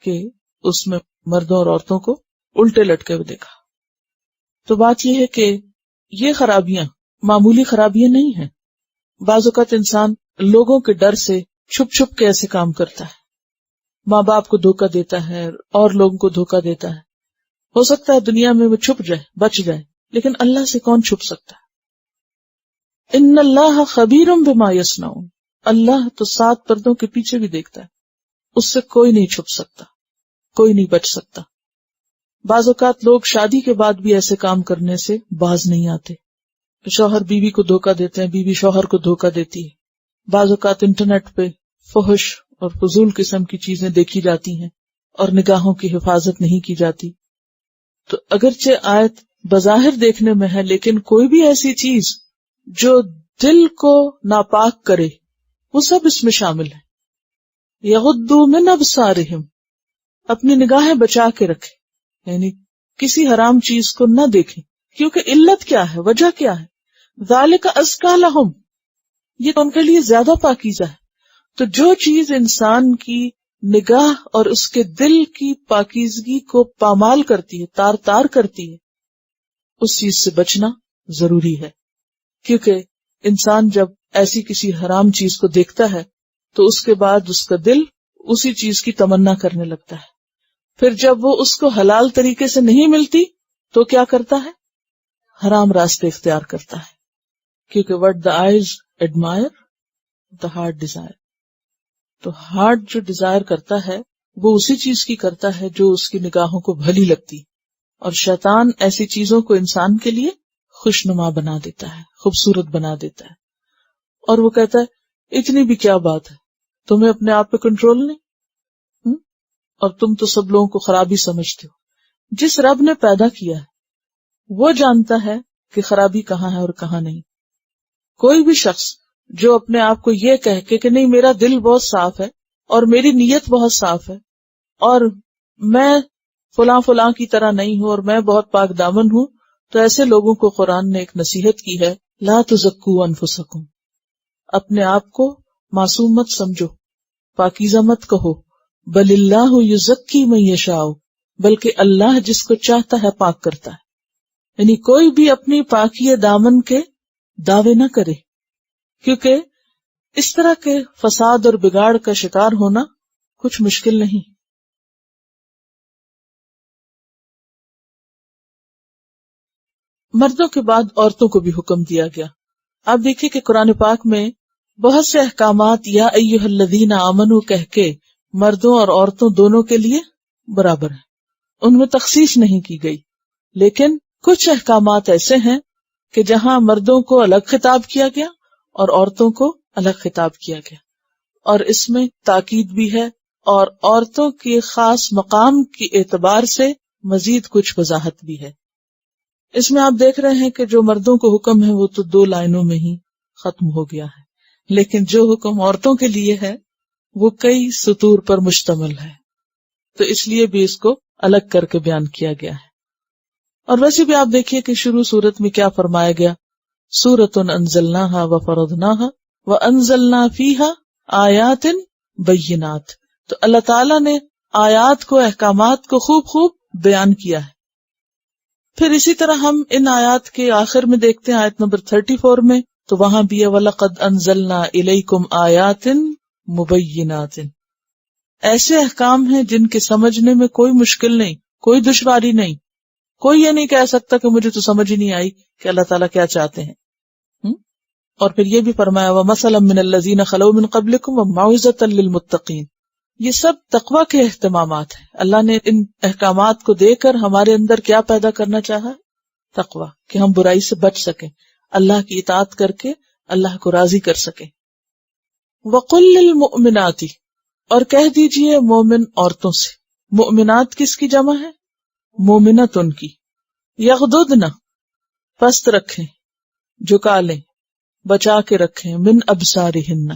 A: کہ اس میں مردوں اور عورتوں کو الٹے لٹکے ہوئے دیکھا. تو بات یہ ہے کہ یہ خرابیاں معمولی خرابیاں نہیں ہیں. بعض اوقات انسان لوگوں کے ڈر سے چھپ چھپ کے ایسے کام کرتا ہے، ماں باپ کو دھوکہ دیتا ہے اور لوگوں کو دھوکہ دیتا ہے. ہو سکتا ہے دنیا میں وہ چھپ جائے، بچ جائے، لیکن اللہ سے کون چھپ سکتا ہے؟ ان اللہ خبیر بما یصنعون، اللہ تو 7 پردوں کے پیچھے بھی دیکھتا ہے، اس سے کوئی نہیں چھپ سکتا، کوئی نہیں بچ سکتا. بعض اوقات لوگ شادی کے بعد بھی ایسے کام کرنے سے باز نہیں آتے. شوہر بیوی کو دھوکہ دیتے ہیں، بیوی شوہر کو دھوکہ دیتی ہے. بعض اوقات انٹرنیٹ پہ فحش اور فضول قسم کی چیزیں دیکھی جاتی ہیں اور نگاہوں کی حفاظت نہیں کی جاتی. تو اگرچہ آیت بظاہر دیکھنے میں ہے لیکن کوئی بھی ایسی چیز جو دل کو ناپاک کرے وہ سب اس میں شامل ہے. یغضوا من ابصارہم، اپنی نگاہیں بچا کے رکھے، یعنی کسی حرام چیز کو نہ دیکھیں. کیونکہ علت کیا ہے، وجہ کیا ہے؟ ذالک ازکی لہم، یہ ان کے لیے زیادہ پاکیزہ ہے. تو جو چیز انسان کی نگاہ اور اس کے دل کی پاکیزگی کو پامال کرتی ہے، تار تار کرتی ہے، اس چیز سے بچنا ضروری ہے. کیونکہ انسان جب ایسی کسی حرام چیز کو دیکھتا ہے تو اس کے بعد اس کا دل اسی چیز کی تمنا کرنے لگتا ہے. پھر جب وہ اس کو حلال طریقے سے نہیں ملتی تو کیا کرتا ہے؟ حرام راستے اختیار کرتا ہے. کیونکہ what the eyes admire, the heart desire. تو ہارٹ جو ڈیزائر کرتا ہے وہ اسی چیز کی کرتا ہے جو اس کی نگاہوں کو بھلی لگتی، اور شیطان ایسی چیزوں کو انسان کے لیے خوشنما بنا دیتا ہے، خوبصورت بنا دیتا ہے. اور وہ کہتا ہے اتنی بھی کیا بات ہے، تمہیں اپنے آپ پہ کنٹرول نہیں، اور تم تو سب لوگوں کو خرابی سمجھتے ہو. جس رب نے پیدا کیا ہے وہ جانتا ہے کہ خرابی کہاں ہے اور کہاں نہیں. کوئی بھی شخص جو اپنے آپ کو یہ کہہ کہ نہیں میرا دل بہت صاف ہے اور میری نیت بہت صاف ہے اور میں فلاں فلاں کی طرح نہیں ہوں اور میں بہت پاک دامن ہوں، تو ایسے لوگوں کو قرآن نے ایک نصیحت کی ہے، لا تزکوا انفسکم، اپنے آپ کو معصوم مت سمجھو، پاکیزہ مت کہو، بل اللہ یزکی من یشاء، بلکہ اللہ جس کو چاہتا ہے پاک کرتا ہے۔ یعنی کوئی بھی اپنی پاکی دامن کے دعوے نہ کرے، کیونکہ اس طرح کے فساد اور بگاڑ کا شکار ہونا کچھ مشکل نہیں۔ مردوں کے بعد عورتوں کو بھی حکم دیا گیا۔ آپ دیکھیے کہ قرآن پاک میں بہت سے احکامات یا ایھا الذین آمنوا کہہ کے مردوں اور عورتوں دونوں کے لیے برابر ہیں، ان میں تخصیص نہیں کی گئی، لیکن کچھ احکامات ایسے ہیں کہ جہاں مردوں کو الگ خطاب کیا گیا اور عورتوں کو الگ خطاب کیا گیا، اور اس میں تاکید بھی ہے اور عورتوں کے خاص مقام کے اعتبار سے مزید کچھ وضاحت بھی ہے۔ اس میں آپ دیکھ رہے ہیں کہ جو مردوں کو حکم ہے وہ تو 2 لائنوں میں ہی ختم ہو گیا ہے، لیکن جو حکم عورتوں کے لیے ہے وہ کئی سطور پر مشتمل ہے، تو اس لیے بھی اس کو الگ کر کے بیان کیا گیا ہے۔ اور ویسے بھی آپ دیکھیے کہ شروع سورت میں کیا فرمایا گیا، سورۃ انزلناھا وفرضناھا وانزلنا فیھا آیات بینات، تو اللہ تعالیٰ نے آیات کو، احکامات کو خوب خوب بیان کیا ہے۔ پھر اسی طرح ہم ان آیات کے آخر میں دیکھتے ہیں آیت نمبر 34 میں، تو وہاں بھی ہے وَلَقَدْ أَنزَلْنَا إِلَيْكُمْ آيَاتٍ مُبَيِّنَاتٍ، ایسے احکام ہیں جن کے سمجھنے میں کوئی مشکل نہیں، کوئی دشواری نہیں، کوئی یہ نہیں کہہ سکتا کہ مجھے تو سمجھ ہی نہیں آئی کہ اللہ تعالیٰ کیا چاہتے ہیں۔ اور پھر یہ بھی فرمایا وَمَثَلًا مِّنَ الَّذِينَ خَلَوْا مِن قَبْلِكُمْ وَمَوْعِظَةً لِّلْمُتَّقِينَ، یہ سب تقویٰ کے اہتمامات ہیں۔ اللہ نے ان احکامات کو دے کر ہمارے اندر کیا پیدا کرنا چاہا؟ تقویٰ، کہ ہم برائی سے بچ سکیں، اللہ کی اطاعت کر کے اللہ کو راضی کر سکیں۔ وَقُلْ لِلْمُؤْمِنَاتِ، اور کہہ دیجئے مومن عورتوں سے، مؤمنات کس کی جمع ہے؟ مومنت ان کی، یغضضن، پست رکھیں، جھکا لیں، بچا کے رکھیں، من ابصارہن،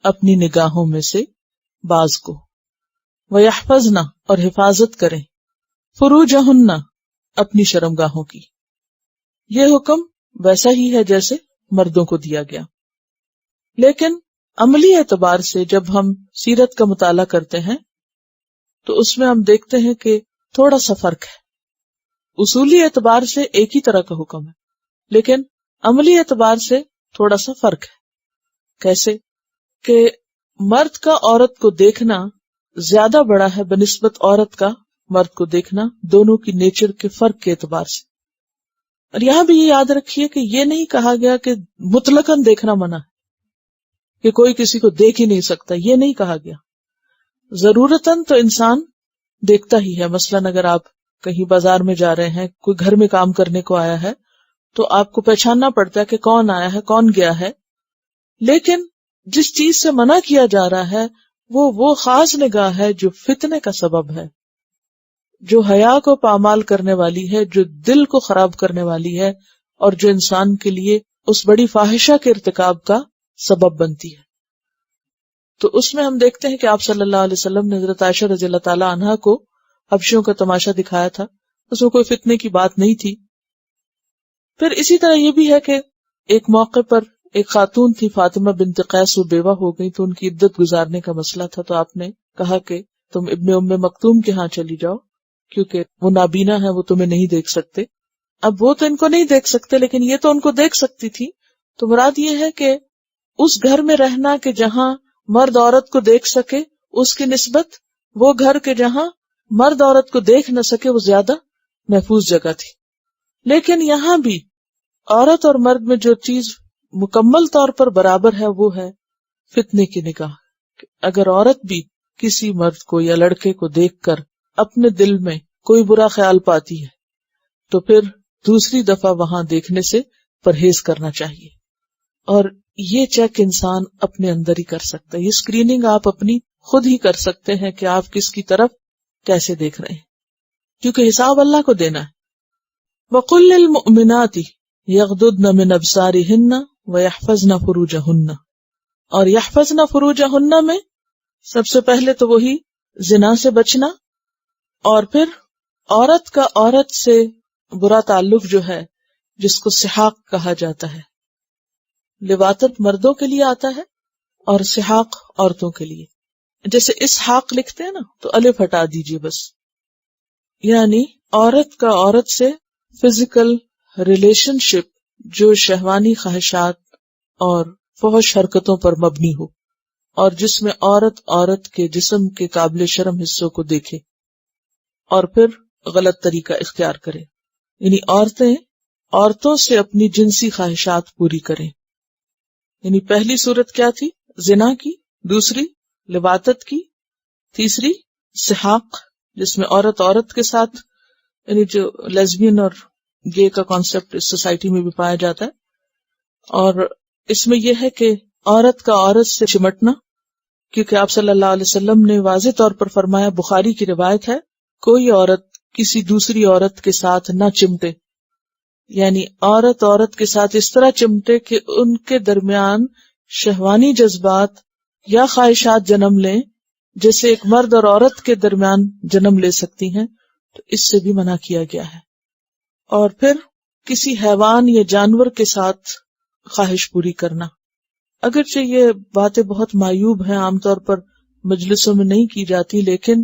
A: اپنی نگاہوں میں سے بعض کو، وَيَحْفَظْنَ، اور حفاظت کریں، فُرُوجَهُنَّ، اپنی شرمگاہوں کی۔ یہ حکم ویسا ہی ہے جیسے مردوں کو دیا گیا، لیکن عملی اعتبار سے جب ہم سیرت کا مطالعہ کرتے ہیں تو اس میں ہم دیکھتے ہیں کہ تھوڑا سا فرق ہے۔ اصولی اعتبار سے ایک ہی طرح کا حکم ہے، لیکن عملی اعتبار سے تھوڑا سا فرق ہے۔ کیسے کہ مرد کا عورت کو دیکھنا زیادہ بڑا ہے بنسبت عورت کا مرد کو دیکھنا، دونوں کی نیچر کے فرق کے اعتبار سے۔ اور یہاں بھی یہ یاد رکھیے کہ یہ نہیں کہا گیا کہ مطلقاً دیکھنا منع ہے، کہ کوئی کسی کو دیکھ ہی نہیں سکتا، یہ نہیں کہا گیا۔ ضرورتاً تو انسان دیکھتا ہی ہے، مثلاً اگر آپ کہیں بازار میں جا رہے ہیں، کوئی گھر میں کام کرنے کو آیا ہے تو آپ کو پہچاننا پڑتا ہے کہ کون آیا ہے، کون گیا ہے، لیکن جس چیز سے منع کیا جا رہا ہے وہ خاص نگاہ ہے جو فتنے کا سبب ہے، جو حیا کو پامال کرنے والی ہے، جو دل کو خراب کرنے والی ہے، اور جو انسان کے لیے اس بڑی فاحشہ کے ارتکاب کا سبب بنتی ہے۔ تو اس میں ہم دیکھتے ہیں کہ آپ صلی اللہ علیہ وسلم نے حضرت عائشہ رضی اللہ تعالی عنہا کو حبشیوں کا تماشا دکھایا تھا، اس میں کوئی فتنے کی بات نہیں تھی۔ پھر اسی طرح یہ بھی ہے کہ ایک موقع پر ایک خاتون تھی فاطمہ بنت قیس، وہ بیوہ ہو گئی تو ان کی عدت گزارنے کا مسئلہ تھا، تو آپ نے کہا کہ تم ابن ام مکتوم کے ہاں چلی جاؤ کیونکہ وہ نابینا ہے، وہ تمہیں نہیں دیکھ سکتے۔ اب وہ تو ان کو نہیں دیکھ سکتے لیکن یہ تو ان کو دیکھ سکتی تھی، تو مراد یہ ہے کہ اس گھر میں رہنا کہ جہاں مرد عورت کو دیکھ سکے اس کی نسبت وہ گھر کے جہاں مرد عورت کو دیکھ نہ سکے وہ زیادہ محفوظ جگہ تھی۔ لیکن یہاں بھی عورت اور مرد میں جو چیز مکمل طور پر برابر ہے وہ ہے فتنے کی نگاہ۔ اگر عورت بھی کسی مرد کو یا لڑکے کو دیکھ کر اپنے دل میں کوئی برا خیال پاتی ہے تو پھر دوسری دفعہ وہاں دیکھنے سے پرہیز کرنا چاہیے، اور یہ چیک انسان اپنے اندر ہی کر سکتا ہے، یہ اسکریننگ آپ اپنی خود ہی کر سکتے ہیں کہ آپ کس کی طرف کیسے دیکھ رہے ہیں، کیونکہ حساب اللہ کو دینا ہے۔ وَقُلْ لِلْمُؤْمِنَاتِ يَغْضُضْنَ مِنْ أَبْصَارِهِنَّ وَيَحْفَظْنَ فُرُوجَهُنَّ، اور يَحْفَظْنَ فُرُوجَهُنَّ میں سب سے پہلے تو وہی زنا سے بچنا، اور پھر عورت کا عورت سے برا تعلق جو ہے جس کو سحاق کہا جاتا ہے. لواطت مردوں کے لیے آتا ہے اور سحاق عورتوں کے لیے. جیسے اسحاق لکھتے ہیں نا تو الف ہٹا دیجئے بس. یعنی عورت کا عورت سے فزیکل ریلیشن شپ جو شہوانی خواہشات اور فحش حرکتوں پر مبنی ہو، اور جس میں عورت عورت کے جسم کے قابل شرم حصوں کو دیکھے اور پھر غلط طریقہ اختیار کرے. یعنی عورتیں عورتوں سے اپنی جنسی خواہشات پوری کریں. یعنی پہلی صورت کیا تھی؟ زنا کی، دوسری لواطت کی، تیسری سحاق جس میں عورت عورت کے ساتھ، یعنی جو لیزبین اور گے کا کانسیپٹ اس سوسائٹی میں بھی پایا جاتا ہے. اور اس میں یہ ہے کہ عورت کا عورت سے چمٹنا، کیونکہ آپ صلی اللہ علیہ وسلم نے واضح طور پر فرمایا، بخاری کی روایت ہے، کوئی عورت کسی دوسری عورت کے ساتھ نہ چمٹے. یعنی عورت عورت کے ساتھ اس طرح چمٹے کہ ان کے درمیان شہوانی جذبات یا خواہشات جنم لیں جیسے ایک مرد اور عورت کے درمیان جنم لے سکتی ہیں، تو اس سے بھی منع کیا گیا ہے. اور پھر کسی حیوان یا جانور کے ساتھ خواہش پوری کرنا. اگرچہ یہ باتیں بہت معیوب ہیں، عام طور پر مجلسوں میں نہیں کی جاتی، لیکن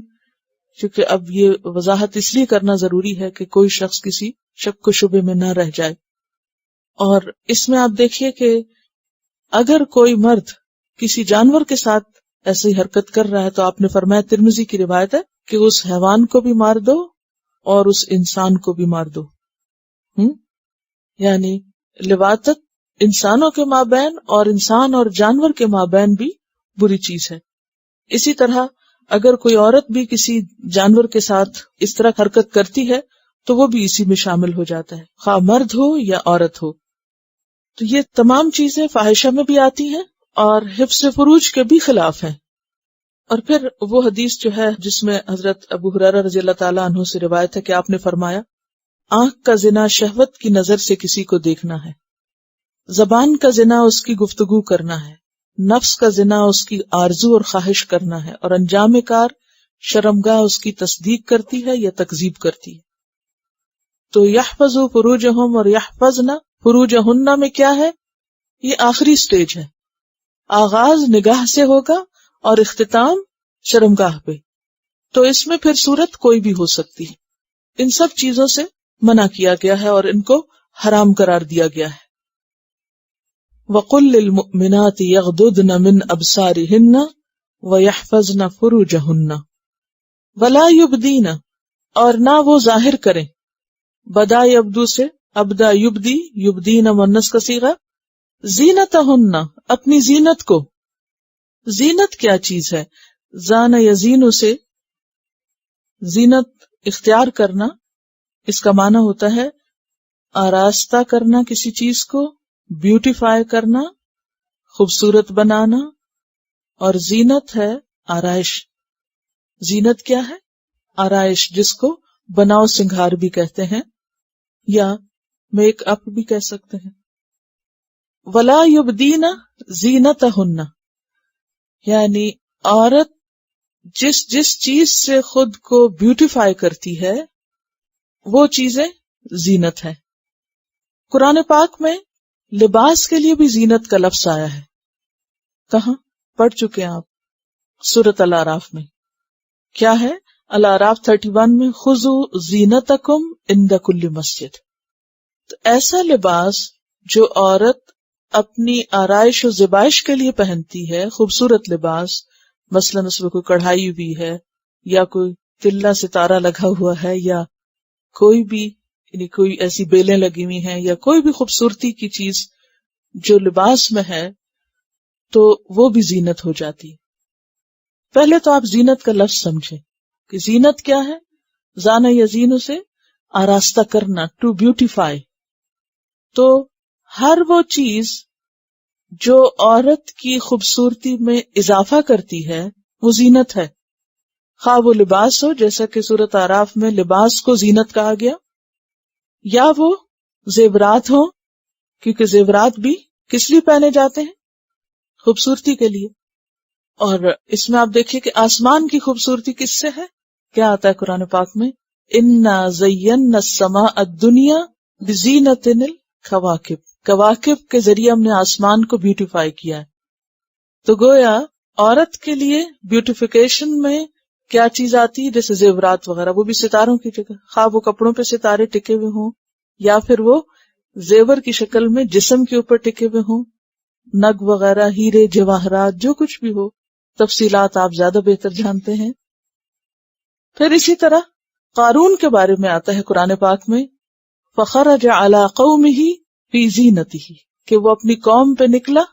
A: چونکہ اب یہ وضاحت اس لیے کرنا ضروری ہے کہ کوئی شخص کسی شک و شبے میں نہ رہ جائے. اور اس میں آپ دیکھیے کہ اگر کوئی مرد کسی جانور کے ساتھ ایسی حرکت کر رہا ہے تو آپ نے فرمایا، ترمذی کی روایت ہے کہ اس حیوان کو بھی مار دو اور اس انسان کو بھی مار دو. یعنی لواطت انسانوں کے مابین اور انسان اور جانور کے مابین بھی بری چیز ہے. اسی طرح اگر کوئی عورت بھی کسی جانور کے ساتھ اس طرح حرکت کرتی ہے تو وہ بھی اسی میں شامل ہو جاتا ہے، خواہ مرد ہو یا عورت ہو. تو یہ تمام چیزیں فاحشہ میں بھی آتی ہیں اور حفظ فروج کے بھی خلاف ہیں. اور پھر وہ حدیث جو ہے جس میں حضرت ابو ہریرہ رضی اللہ تعالیٰ عنہ سے روایت ہے کہ آپ نے فرمایا، آنکھ کا زنا شہوت کی نظر سے کسی کو دیکھنا ہے، زبان کا زنا اس کی گفتگو کرنا ہے، نفس کا زنا اس کی آرزو اور خواہش کرنا ہے، اور انجام کار شرمگاہ اس کی تصدیق کرتی ہے یا تکذیب کرتی ہے. تو یحفظوا فروجہم اور یحفظن فروجہن میں کیا ہے؟ یہ آخری سٹیج ہے. آغاز نگاہ سے ہوگا اور اختتام شرمگاہ پہ. تو اس میں پھر صورت کوئی بھی ہو سکتی ہے. ان سب چیزوں سے منع کیا گیا ہے اور ان کو حرام قرار دیا گیا ہے. وَقُلْ لِلْمُؤْمِنَاتِ يَغْضُضْنَ مِنْ أَبْصَارِهِنَّ وَيَحْفَظْنَ فُرُوجَهُنَّ وَلَا يُبْدِينَ، اور نہ وہ ظاہر کریں. بدا یبدو سے ابدا یبدی، یبدین مؤنث کا صیغہ. زینتہن، اپنی زینت کو. زینت کیا چیز ہے؟ زان یزین سے زینت اختیار کرنا، اس کا معنی ہوتا ہے آراستہ کرنا کسی چیز کو، بیوٹیفائی کرنا، خوبصورت بنانا. اور زینت ہے آرائش. زینت کیا ہے؟ آرائش، جس کو بناؤ سنگھار بھی کہتے ہیں یا میک اپ بھی کہہ سکتے ہیں. ولا یبدین زینتہن، یعنی عورت جس چیز سے خود کو بیوٹیفائی کرتی ہے وہ چیزیں زینت ہے. قرآن پاک میں لباس کے لیے بھی زینت کا لفظ آیا ہے. کہاں پڑھ چکے ہیں آپ؟ سورۃ الاعراف میں. کیا ہے؟ الاعراف 31 میں خذوا زینتکم عند کل مسجد. تو ایسا لباس جو عورت اپنی آرائش و زیبائش کے لیے پہنتی ہے، خوبصورت لباس، مثلاً اس میں کوئی کڑھائی ہوئی ہے یا کوئی تلا ستارہ لگا ہوا ہے یا کوئی بھی یعنی کوئی ایسی بیلیں لگی ہوئی ہیں یا کوئی بھی خوبصورتی کی چیز جو لباس میں ہے تو وہ بھی زینت ہو جاتی ہے. پہلے تو آپ زینت کا لفظ سمجھیں کہ زینت کیا ہے. زان یزین سے آراستہ کرنا، ٹو بیوٹیفائی. تو ہر وہ چیز جو عورت کی خوبصورتی میں اضافہ کرتی ہے وہ زینت ہے، خواہ وہ لباس ہو جیسا کہ سورۃ اعراف میں لباس کو زینت کہا گیا، یا وہ زیورات ہوں، کیونکہ زیورات بھی کس لیے پہنے جاتے ہیں؟ خوبصورتی کے لیے. اور اس میں آپ دیکھیے کہ آسمان کی خوبصورتی کس سے ہے؟ کیا آتا ہے قرآن پاک میں؟ انا زینا السماء الدنیا بزینۃ الکواکب، کواکب کے ذریعے ہم نے آسمان کو بیوٹیفائی کیا ہے. تو گویا عورت کے لیے بیوٹیفیکیشن میں کیا چیز آتی ہے؟ جیسے زیورات وغیرہ، وہ بھی ستاروں کی جگہ، خواہ وہ کپڑوں پہ ستارے ٹکے ہوئے ہوں یا پھر وہ زیور کی شکل میں جسم کے اوپر ٹکے ہوئے ہوں، نگ وغیرہ، ہیرے جواہرات، جو کچھ بھی ہو. تفصیلات آپ زیادہ بہتر جانتے ہیں. پھر اسی طرح قارون کے بارے میں آتا ہے قرآن پاک میں، فخرج علی قومہ فی زینتہ، کہ وہ اپنی قوم پہ نکلا،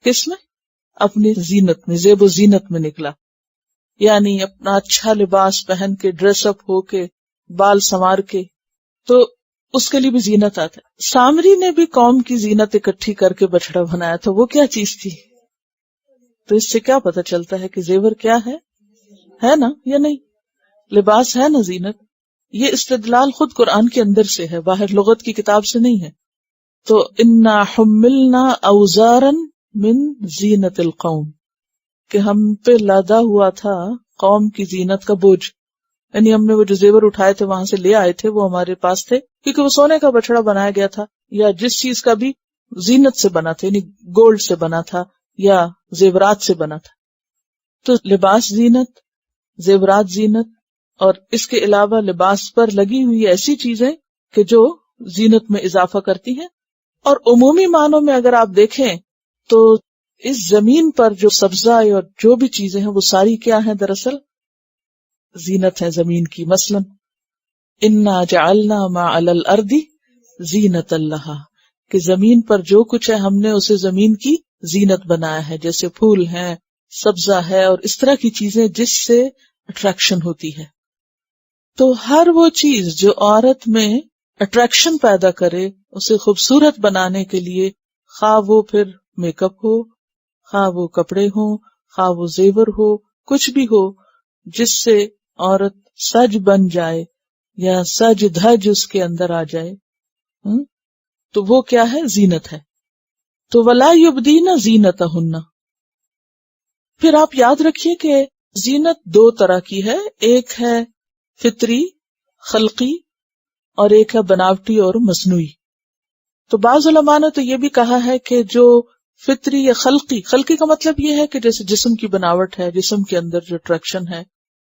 A: کس میں؟ اپنی زینت میں، زیب و زینت میں نکلا، یعنی اپنا اچھا لباس پہن کے، ڈریس اپ ہو کے، بال سنوار کے. تو اس کے لیے بھی زینت آتا ہے. سامری نے بھی قوم کی زینت اکٹھی کر کے بچڑا بنایا تھا، وہ کیا چیز تھی؟ تو اس سے کیا پتہ چلتا ہے کہ زیور کیا ہے نا یا نہیں؟ لباس ہے نا زینت. یہ استدلال خود قرآن کے اندر سے ہے، باہر لغت کی کتاب سے نہیں ہے. تو انا حملنا اوزارا من زینت القوم، کہ ہم پہ لادا ہوا تھا قوم کی زینت کا بوجھ، یعنی ہم نے وہ جو زیور اٹھائے تھے وہاں سے لے آئے تھے، وہ ہمارے پاس تھے، کیونکہ وہ سونے کا بچڑا بنایا گیا تھا، یا جس چیز کا بھی زینت سے بنا تھا، یعنی گولڈ سے بنا تھا یا زیورات سے بنا تھا. تو لباس زینت، زیورات زینت، اور اس کے علاوہ لباس پر لگی ہوئی ایسی چیزیں کہ جو زینت میں اضافہ کرتی ہیں. اور عمومی معنوں میں اگر آپ دیکھیں تو اس زمین پر جو سبزہ اور جو بھی چیزیں ہیں وہ ساری کیا ہیں؟ دراصل زینت ہے زمین کی. مثلا انا جعلنا ما علی الارض زینت اللہ، کہ زمین پر جو کچھ ہے ہم نے اسے زمین کی زینت بنایا ہے، جیسے پھول ہیں، سبزہ ہے، اور اس طرح کی چیزیں جس سے اٹریکشن ہوتی ہے. تو ہر وہ چیز جو عورت میں اٹریکشن پیدا کرے، اسے خوبصورت بنانے کے لیے، خواہ وہ پھر میک اپ ہو، خواہ وہ کپڑے ہوں، خواہ وہ زیور ہو، کچھ بھی ہو جس سے عورت سج بن جائے یا سج دھج اس کے اندر آ جائے، تو وہ کیا ہے؟ زینت ہے. تو وَلَا يُبْدِينَ زِينَتَهُنَّ. پھر آپ یاد رکھیے کہ زینت دو طرح کی ہے، ایک ہے فطری خلقی اور ایک ہے بناوٹی اور مصنوعی. تو بعض علماء نے تو یہ بھی کہا ہے کہ جو فطری یا خلقی کا مطلب یہ ہے کہ جیسے جسم کی بناوٹ ہے، جسم کے اندر جو اٹریکشن ہے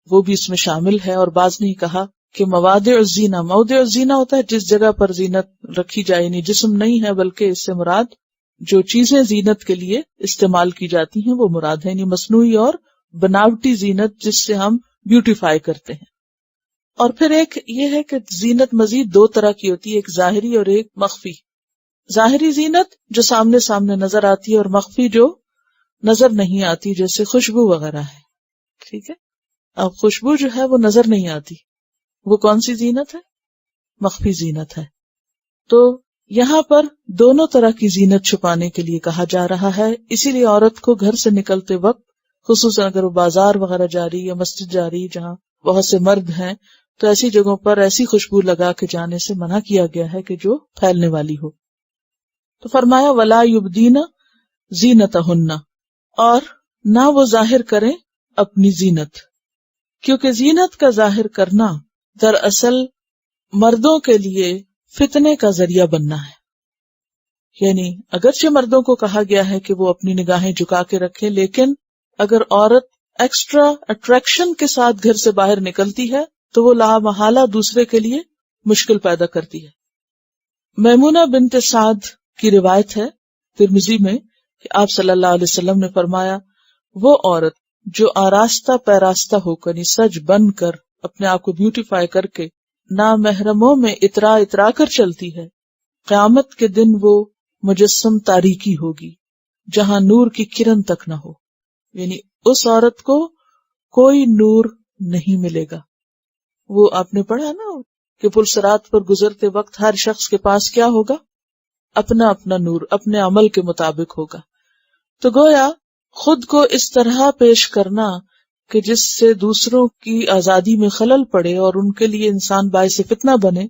A: وہ بھی اس میں شامل ہے. اور بعض نے کہا کہ موادع الزینہ ہوتا ہے جس جگہ پر زینت رکھی جائے، یعنی جسم نہیں ہے بلکہ اس سے مراد جو چیزیں زینت کے لیے استعمال کی جاتی ہیں وہ مراد ہے، یعنی مصنوعی اور بناوٹی زینت جس سے ہم بیوٹیفائی کرتے ہیں. اور پھر ایک یہ ہے کہ زینت مزید دو طرح کی ہوتی ہے، ایک ظاہری اور ایک مخفی. ظاہری زینت جو سامنے سامنے نظر آتی ہے، اور مخفی جو نظر نہیں آتی، جیسے خوشبو وغیرہ ہے. ٹھیک ہے، اب خوشبو جو ہے وہ نظر نہیں آتی، وہ کون سی زینت ہے؟ مخفی زینت ہے. تو یہاں پر دونوں طرح کی زینت چھپانے کے لیے کہا جا رہا ہے. اسی لیے عورت کو گھر سے نکلتے وقت، خصوصاً اگر وہ بازار وغیرہ جا رہی یا مسجد جا رہی جہاں بہت سے مرد ہیں، تو ایسی جگہوں پر ایسی خوشبو لگا کے جانے سے منع کیا گیا ہے کہ جو پھیلنے والی ہو. تو فرمایا وَلَا يُبْدِينَ زِينَتَهُنَّ، اور نہ وہ ظاہر کریں اپنی زینت، کیونکہ زینت کا ظاہر کرنا دراصل مردوں کے لیے فتنے کا ذریعہ بننا ہے. یعنی اگرچہ مردوں کو کہا گیا ہے کہ وہ اپنی نگاہیں جھکا کے رکھیں، لیکن اگر عورت ایکسٹرا اٹریکشن کے ساتھ گھر سے باہر نکلتی ہے تو وہ لا محالہ دوسرے کے لیے مشکل پیدا کرتی ہے. میمونہ بنت سعد کی روایت ہے ترمذی میں کہ آپ صلی اللہ علیہ وسلم نے فرمایا، وہ عورت جو آراستہ پیراستہ ہو کر، سج بن کر، اپنے آپ کو بیوٹیفائی کر کے نامحرموں میں اترا کر چلتی ہے، قیامت کے دن وہ مجسم تاریکی ہوگی جہاں نور کی کرن تک نہ ہو. یعنی اس عورت کو کوئی نور نہیں ملے گا. وہ آپ نے پڑھا نا کہ پل صراط پر گزرتے وقت ہر شخص کے پاس کیا ہوگا؟ اپنا اپنا نور، اپنے عمل کے مطابق ہوگا. تو گویا خود کو اس طرح پیش کرنا کہ جس سے دوسروں کی آزادی میں خلل پڑے اور ان کے لیے انسان باعث فتنہ بنے،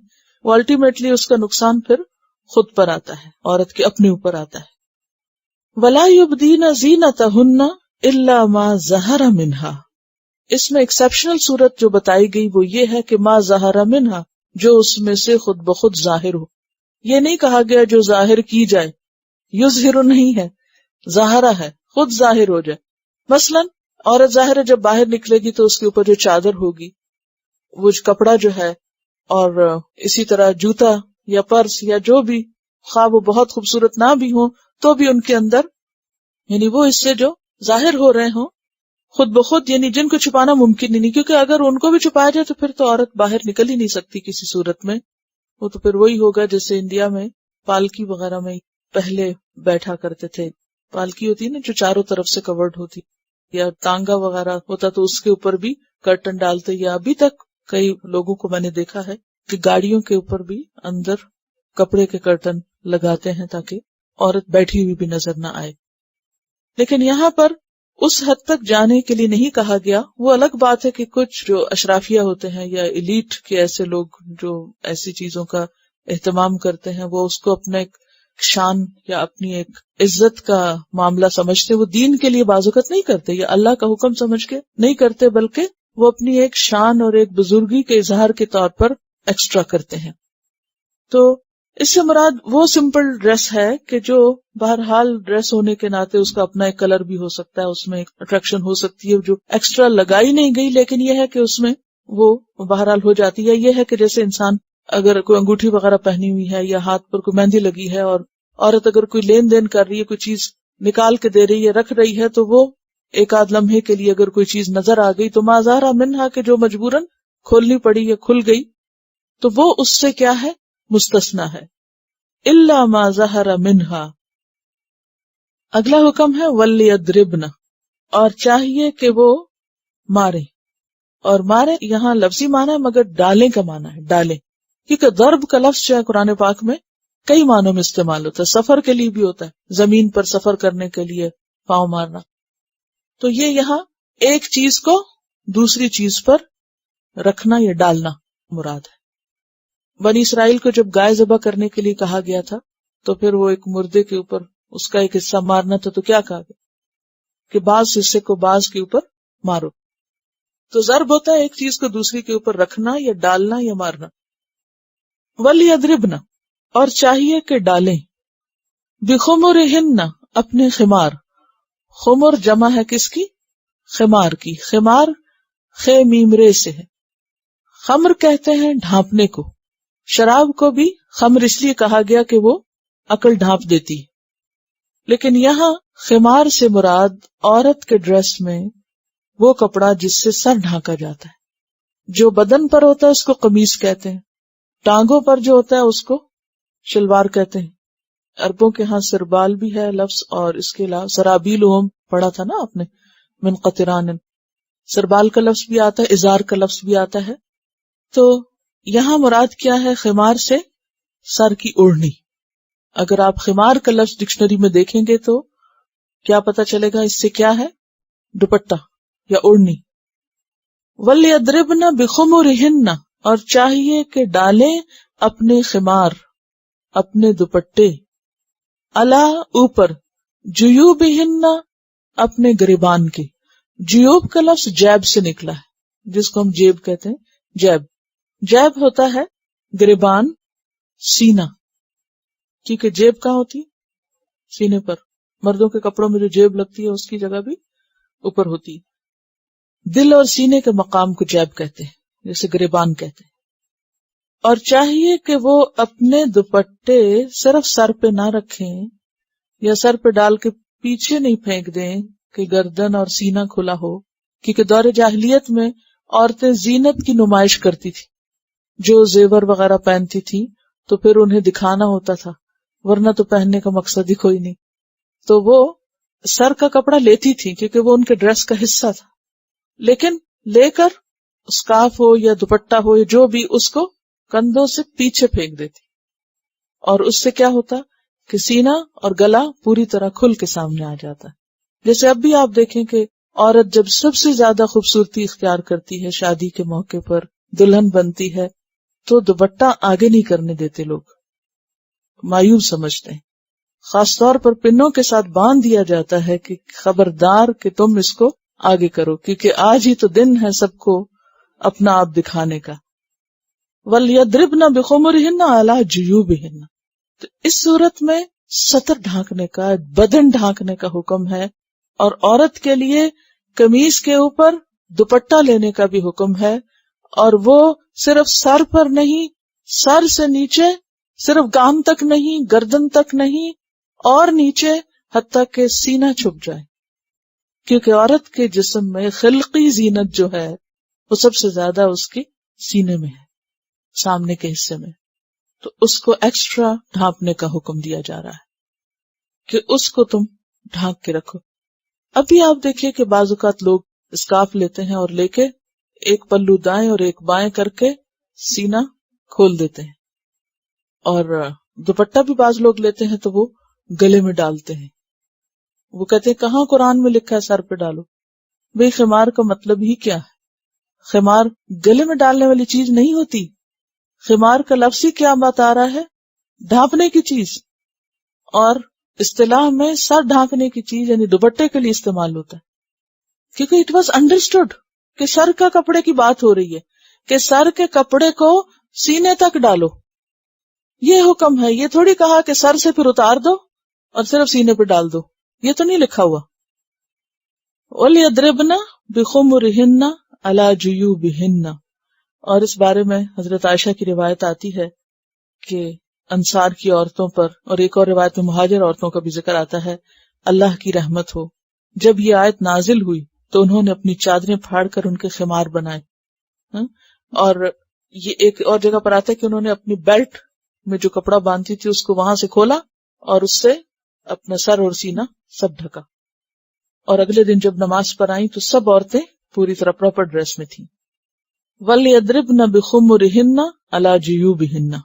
A: وہ الٹیمیٹلی اس کا نقصان پھر خود پر آتا ہے، عورت کے اپنے اوپر آتا ہے. وَلَا يُبْدِينَ زِينَتَهُنَّ الا ما ظہر منہا، اس میں ایکسیپشنل صورت جو بتائی گئی وہ یہ ہے کہ ما ظہر منہا، جو اس میں سے خود بخود ظاہر ہو. یہ نہیں کہا گیا جو ظاہر کی جائے، یظہر نہیں ہے، ظاہرہ ہے، خود ظاہر ہو جائے. مثلا عورت ظاہر ہے جب باہر نکلے گی تو اس کے اوپر جو چادر ہوگی، وہ کپڑا جو ہے، اور اسی طرح جوتا یا پرس یا جو بھی، خواہ وہ بہت خوبصورت نہ بھی ہوں تو بھی ان کے اندر یعنی وہ اس سے جو ظاہر ہو رہے ہوں خود بخود، یعنی جن کو چھپانا ممکن ہی نہیں، کیونکہ اگر ان کو بھی چھپایا جائے تو پھر تو عورت باہر نکل ہی نہیں سکتی کسی صورت میں. وہ تو پھر وہی ہوگا جیسے انڈیا میں پالکی وغیرہ میں پہلے بیٹھا کرتے تھے. پالکی ہوتی ہے نا جو چاروں طرف سے کورڈ ہوتی، یا تانگا وغیرہ ہوتا تو اس کے اوپر بھی کرٹن ڈالتے، یا ابھی تک کئی لوگوں کو میں نے دیکھا ہے کہ گاڑیوں کے اوپر بھی اندر کپڑے کے کرٹن لگاتے ہیں تاکہ عورت بیٹھی ہوئی بھی نظر نہ آئے. لیکن یہاں پر اس حد تک جانے کے لیے نہیں کہا گیا. وہ الگ بات ہے کہ کچھ جو اشرافیہ ہوتے ہیں یا ایلیٹ کے ایسے لوگ جو ایسی چیزوں کا اہتمام کرتے ہیں، وہ اس کو اپنا ایک شان یا اپنی ایک عزت کا معاملہ سمجھتے، وہ دین کے لیے بعض اوقات نہیں کرتے یا اللہ کا حکم سمجھ کے نہیں کرتے، بلکہ وہ اپنی ایک شان اور ایک بزرگی کے اظہار کے طور پر ایکسٹرا کرتے ہیں. تو اس سے مراد وہ سمپل ڈریس ہے کہ جو بہرحال ڈریس ہونے کے ناطے اس کا اپنا ایک کلر بھی ہو سکتا ہے، اس میں ایک اٹریکشن ہو سکتی ہے جو ایکسٹرا لگائی نہیں گئی، لیکن یہ ہے کہ اس میں وہ بہرحال ہو جاتی ہے. یہ ہے کہ جیسے انسان اگر کوئی انگوٹھی وغیرہ پہنی ہوئی ہے یا ہاتھ پر کوئی مہندی لگی ہے، اور عورت اگر کوئی لین دین کر رہی ہے، کوئی چیز نکال کے دے رہی ہے، رکھ رہی ہے، تو وہ ایک آدھ لمحے کے لیے اگر کوئی چیز نظر آ گئی تو ما ظہر منہا کہ جو مجبوراً کھولنی پڑی یا کھل گئی تو وہ اس سے کیا ہے، مستثنا ہے. الا ما ظہر منہا. اگلا حکم ہے وَلْيَضْرِبْنَ، اور چاہیے کہ وہ مارے. اور مارے یہاں لفظی معنی ہے مگر ڈالیں کا معنی ہے، ڈالیں، کیونکہ ضرب کا لفظ جو ہے قرآن پاک میں کئی معنوں میں استعمال ہوتا ہے. سفر کے لیے بھی ہوتا ہے، زمین پر سفر کرنے کے لیے پاؤں مارنا. تو یہ یہاں ایک چیز کو دوسری چیز پر رکھنا یا ڈالنا مراد ہے. بنی اسرائیل کو جب گائے ذبح کرنے کے لیے کہا گیا تھا تو پھر وہ ایک مردے کے اوپر اس کا ایک حصہ مارنا تھا، تو کیا کہا گیا کہ بعض حصے کو بعض کے اوپر مارو. تو ضرب ہوتا ہے ایک چیز کو دوسری کے اوپر رکھنا یا ڈالنا یا مارنا. وَلْيَضْرِبْنَ، اور چاہیے کہ ڈالیں، بِخُمُرِهِنَّ، اپنے خمار. خمر جمع ہے کس کی؟ خمار کی. خمار خے میم رے سے ہے. خمر کہتے ہیں ڈھانپنے کو. شراب کو بھی خمر اس لیے کہا گیا کہ وہ عقل ڈھانپ دیتی ہے. لیکن یہاں خمار سے مراد عورت کے ڈریس میں وہ کپڑا جس سے سر ڈھانکا جاتا ہے. جو بدن پر ہوتا ہے اس کو قمیص کہتے ہیں، ٹانگوں پر جو ہوتا ہے اس کو شلوار کہتے ہیں. عربوں کے ہاں سربال بھی ہے لفظ، اور اس کے علاوہ سرابیلہم پڑھا تھا نا آپ نے، من قطران. سربال کا لفظ بھی آتا ہے، ازار کا لفظ بھی آتا ہے. تو یہاں مراد کیا ہے؟ خمار سے سر کی اوڑھنی. اگر آپ خمار کا لفظ ڈکشنری میں دیکھیں گے تو کیا پتا چلے گا اس سے کیا ہے؟ دوپٹہ یا اوڑھنی. وَلْيَضْرِبْنَ بِخُمُرِهِنَّ، اور چاہیے کہ ڈالیں اپنے خمار، اپنے دوپٹے، علی اوپر، جیوبہن، اپنے گریبان کے. جیوب کا لفظ جیب سے نکلا ہے جس کو ہم جیب کہتے ہیں. جیب جیب ہوتا ہے گریبان، سینہ. کیونکہ جیب کہاں ہوتی ہے؟ سینے پر. مردوں کے کپڑوں میں جو جیب لگتی ہے اس کی جگہ بھی اوپر ہوتی ہے. دل اور سینے کے مقام کو جیب کہتے ہیں، جیسے گریبان کہتے ہیں. اور چاہیے کہ وہ اپنے دوپٹے صرف سر پہ نہ رکھیں یا سر پہ ڈال کے پیچھے نہیں پھینک دیں کہ گردن اور سینہ کھلا ہو، کیونکہ دور جاہلیت میں عورتیں زینت کی نمائش کرتی تھی. جو زیور وغیرہ پہنتی تھی تو پھر انہیں دکھانا ہوتا تھا، ورنہ تو پہننے کا مقصد ہی کوئی نہیں. تو وہ سر کا کپڑا لیتی تھی کیونکہ وہ ان کے ڈریس کا حصہ تھا، لیکن لے کر اسکارف ہو یا دوپٹہ ہو یا جو بھی، اس کو کندھوں سے پیچھے پھینک دیتی. اور اس سے کیا ہوتا کہ سینہ اور گلا پوری طرح کھل کے سامنے آ جاتا. جیسے اب بھی آپ دیکھیں کہ عورت جب سب سے زیادہ خوبصورتی اختیار کرتی ہے، شادی کے موقع پر دلہن بنتی ہے، تو دوپٹہ آگے نہیں کرنے دیتے، لوگ مایوب سمجھتے ہیں. خاص طور پر پنوں کے ساتھ باندھ دیا جاتا ہے کہ خبردار کہ تم اس کو آگے کرو، کیونکہ آج ہی تو دن ہے سب کو اپنا آپ دکھانے کا. وَلْيَضْرِبْنَ بِخُمُرِهِنَّ عَلَى جُيُوبِهِنَّ. تو اس صورت میں سطر ڈھانکنے کا، بدن ڈھانکنے کا حکم ہے، اور عورت کے لیے قمیص کے اوپر دوپٹہ لینے کا بھی حکم ہے، اور وہ صرف سر پر نہیں، سر سے نیچے، صرف گام تک نہیں، گردن تک نہیں، اور نیچے حتیٰ کہ سینہ چھپ جائے، کیونکہ عورت کے جسم میں خلقی زینت جو ہے وہ سب سے زیادہ اس کے سینے میں ہے، سامنے کے حصے میں. تو اس کو ایکسٹرا ڈھانپنے کا حکم دیا جا رہا ہے کہ اس کو تم ڈھانک کے رکھو. ابھی آپ دیکھیے کہ بعض اوقات لوگ اسکارف لیتے ہیں اور لے کے ایک پلو دائیں اور ایک بائیں کر کے سینہ کھول دیتے ہیں، اور دوپٹہ بھی بعض لوگ لیتے ہیں تو وہ گلے میں ڈالتے ہیں. وہ کہتے ہیں کہاں قرآن میں لکھا ہے سر پہ ڈالو؟ بھئی خمار کا مطلب ہی کیا ہے؟ خمار گلے میں ڈالنے والی چیز نہیں ہوتی. خمار کا لفظ ہی کیا بتا رہا ہے؟ ڈھانپنے کی چیز، اور اصطلاح میں سر ڈھانکنے کی چیز یعنی دوپٹے کے لیے استعمال ہوتا ہے، کیونکہ اٹ واز انڈرسٹوڈ کہ سر کا کپڑے کی بات ہو رہی ہے کہ سر کے کپڑے کو سینے تک ڈالو. یہ حکم ہے، یہ تھوڑی کہا کہ سر سے پھر اتار دو اور صرف سینے پہ ڈال دو، یہ تو نہیں لکھا ہوا. وَلْيَضْرِبْنَ بِخُمُرِهِنَّ عَلَى جُيُوبِهِنَّ. اور اس بارے میں حضرت عائشہ کی روایت آتی ہے کہ انصار کی عورتوں پر، اور ایک اور روایت میں مہاجر عورتوں کا بھی ذکر آتا ہے، اللہ کی رحمت ہو، جب یہ آیت نازل ہوئی تو انہوں نے اپنی چادریں پھاڑ کر ان کے خمار بنائے. اور یہ ایک اور جگہ پر آتا ہے کہ انہوں نے اپنی بیلٹ میں جو کپڑا باندھتی تھی اس کو وہاں سے کھولا اور اس سے اپنا سر اور سینہ سب ڈھکا. اور اگلے دن جب نماز پر آئیں تو سب عورتیں پوری طرح پراپر ڈریس میں تھیں. وَلْيَضْرِبْنَ بِخُمُرِهِنَّ عَلَى جُيُوبِهِنَّ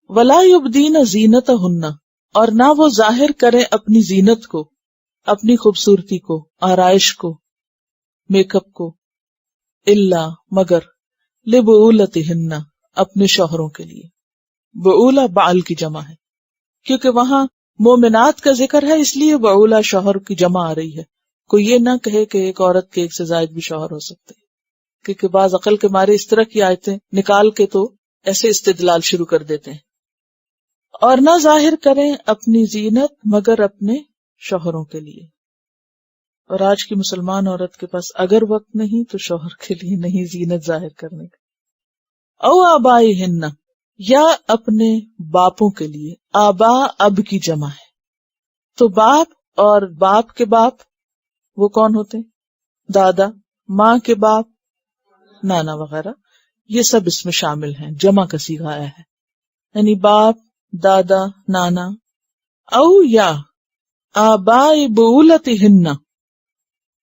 A: وَلَا يُبْدِينَ زِينَتَهُنَّ. اور نہ وہ ظاہر کریں اپنی زینت کو، اپنی خوبصورتی کو، آرائش کو، میک اپ کو، الا مگر لِبُعُولَتِهِنَّ اپنے شوہروں کے لیے. بعولہ بعل کی جمع ہے، کیونکہ وہاں مومنات کا ذکر ہے اس لیے بعولہ شوہر کی جمع آ رہی ہے. کوئی یہ نہ کہے کہ ایک عورت کے ایک سے زائد بھی شوہر ہو سکتے ہیں، کیونکہ بعض عقل کے مارے اس طرح کی آیتیں نکال کے تو ایسے استدلال شروع کر دیتے ہیں. اور نہ ظاہر کریں اپنی زینت مگر اپنے شوہروں کے لیے. اور آج کی مسلمان عورت کے پاس اگر وقت نہیں تو شوہر کے لیے نہیں زینت ظاہر کرنے کا. او آبائہن یا اپنے باپوں کے لیے. آبا اب کی جمع ہے، تو باپ اور باپ کے باپ وہ کون ہوتے ہیں؟ دادا، ماں کے باپ، نانا وغیرہ، یہ سب اس میں شامل ہیں. جمع کا صیغہ آیا ہے، یعنی باپ، دادا، نانا. او یا آبائی بعولتہن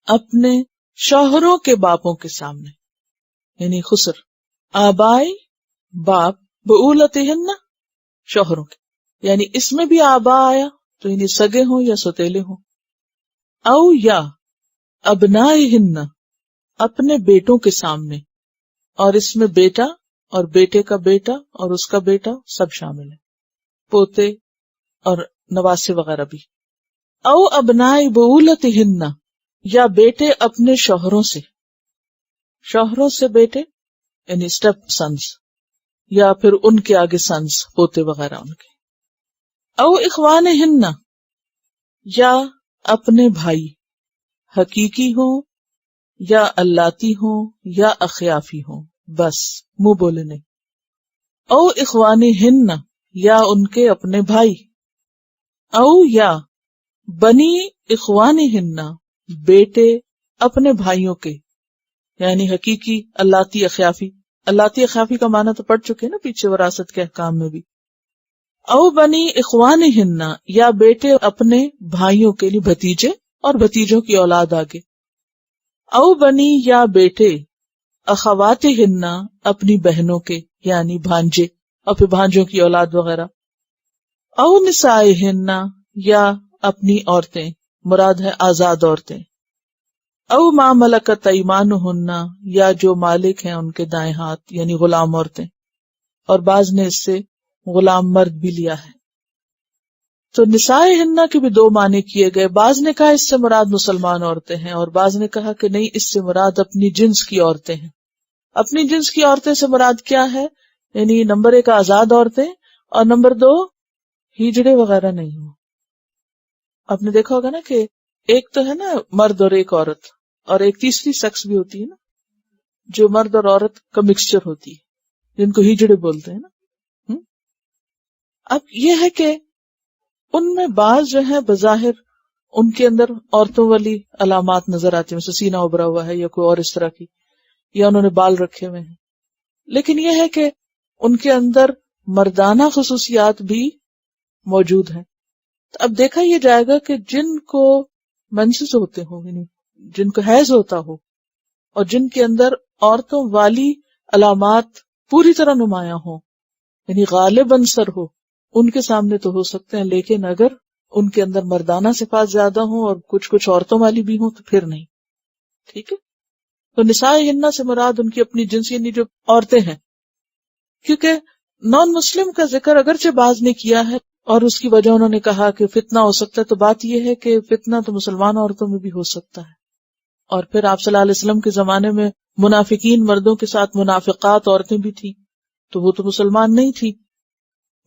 A: اپنے شوہروں کے باپوں کے سامنے، یعنی خسر. آبائی باپ، بعولتہن شوہروں کے، یعنی اس میں بھی آبا آیا تو یعنی سگے ہوں یا سوتیلے ہوں. او یا ابنائہن اپنے بیٹوں کے سامنے، اور اس میں بیٹا اور بیٹے کا بیٹا اور اس کا بیٹا سب شامل ہے، پوتے اور نواسے وغیرہ بھی. او ابنائی بعولتہن یا بیٹے اپنے شوہروں سے، شوہروں سے بیٹے یعنی اسٹیپ سنس، یا پھر ان کے آگے سنس، پوتے وغیرہ ان کے. او اخوانہن یا اپنے بھائی، حقیقی ہوں یا اللاتی ہوں یا اخیافی ہوں، بس منہ بولے نہیں. او اخوانہن یا ان کے اپنے بھائی. او یا بنی اخوانہن بیٹے اپنے بھائیوں کے، یعنی حقیقی، اللاتی، اخیافی. اللاتی اخیافی کا معنی تو پڑھ چکے نا پیچھے وراثت کے احکام میں بھی. او بنی اخوانہن یا بیٹے اپنے بھائیوں کے لیے، بھتیجے اور بھتیجوں کی اولاد آگے. او بنی یا بیٹے اخواتہن اپنی بہنوں کے، یعنی بھانجے اور پھر بھانجوں کی اولاد وغیرہ. او نسائہن یا اپنی عورتیں، مراد ہے آزاد عورتیں. او ما ملکت ایمانہن یا جو مالک ہیں ان کے دائیں ہاتھ، یعنی غلام عورتیں، اور بعض نے اس سے غلام مرد بھی لیا ہے. تو نسائے ہنہ کے بھی دو معنی کیے گئے. بعض نے کہا اس سے مراد مسلمان عورتیں ہیں، اور بعض نے کہا کہ نہیں، اس سے مراد اپنی جنس کی عورتیں ہیں. اپنی جنس کی عورتیں سے مراد کیا ہے؟ یعنی نمبر 1 آزاد عورتیں، اور نمبر 2 ہجڑے وغیرہ نہیں ہو. آپ نے دیکھا ہوگا نا کہ ایک تو ہے نا مرد اور ایک عورت، اور ایک تیسری سیکس بھی ہوتی ہے نا جو مرد اور عورت کا مکسچر ہوتی ہے، جن کو ہجڑے بولتے ہیں نا. اب یہ ہے کہ ان میں بعض جو ہیں بظاہر ان کے اندر عورتوں والی علامات نظر آتی ہیں، جیسے سینہ ابھرا ہوا ہے یا کوئی اور اس طرح کی، یا انہوں نے بال رکھے ہوئے ہیں. لیکن یہ ہے کہ ان کے اندر مردانہ خصوصیات بھی موجود ہیں. تو اب دیکھا یہ جائے گا کہ جن کو منسز ہوتے ہوں، یعنی جن کو حیض ہوتا ہو، اور جن کے اندر عورتوں والی علامات پوری طرح نمایاں ہوں، یعنی غالباً سر ہو، ان کے سامنے تو ہو سکتے ہیں، لیکن اگر ان کے اندر مردانہ صفات زیادہ ہوں اور کچھ عورتوں والی بھی ہوں تو پھر نہیں. ٹھیک ہے. تو نسائے ہنہ سے مراد ان کی اپنی جنسی یعنی جو عورتیں ہیں، کیونکہ نان مسلم کا ذکر اگرچہ بعض نے کیا ہے اور اس کی وجہ انہوں نے کہا کہ فتنہ ہو سکتا ہے، تو بات یہ ہے کہ فتنہ تو مسلمان عورتوں میں بھی ہو سکتا ہے. اور پھر آپ صلی اللہ علیہ وسلم کے زمانے میں منافقین مردوں کے ساتھ منافقات عورتیں بھی تھیں، تو وہ تو مسلمان نہیں تھی.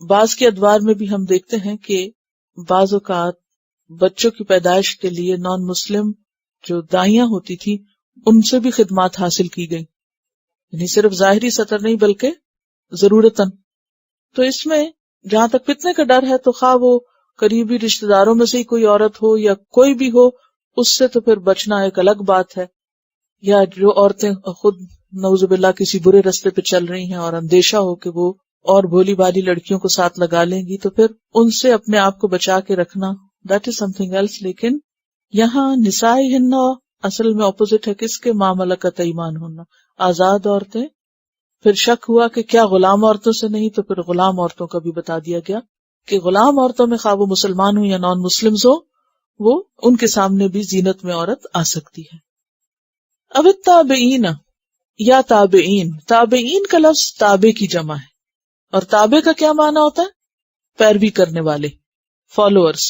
A: بعض کے ادوار میں بھی ہم دیکھتے ہیں کہ بعض اوقات بچوں کی پیدائش کے لیے نان مسلم جو دائیاں ہوتی تھی ان سے بھی خدمات حاصل کی گئی، یعنی صرف ظاہری سطر نہیں بلکہ ضرورتاً. تو اس میں جہاں تک فتنے کا ڈر ہے تو خواہ وہ قریبی رشتہ داروں میں سے ہی کوئی عورت ہو یا کوئی بھی ہو، اس سے تو پھر بچنا ایک الگ بات ہے. یا جو عورتیں خود نعوذ باللہ کسی برے رستے پہ چل رہی ہیں اور اندیشہ ہو کہ وہ اور بھولی بھالی لڑکیوں کو ساتھ لگا لیں گی، تو پھر ان سے اپنے آپ کو بچا کے رکھنا، that is something else. لیکن یہاں نساء ہن اصل میں اپوزٹ ہے کس کے؟ ما ملکت ایمان ہونا، آزاد عورتیں. پھر شک ہوا کہ کیا غلام عورتوں سے نہیں، تو پھر غلام عورتوں کا بھی بتا دیا گیا کہ غلام عورتوں میں خواہ وہ مسلمان ہو یا نان مسلمز ہو، وہ ان کے سامنے بھی زینت میں عورت آ سکتی ہے. اب التابعین یا تابعین، تابعین کا لفظ تابع کی جمع ہے، اور تابع کا کیا معنی ہوتا ہے؟ پیروی کرنے والے، فالوورز،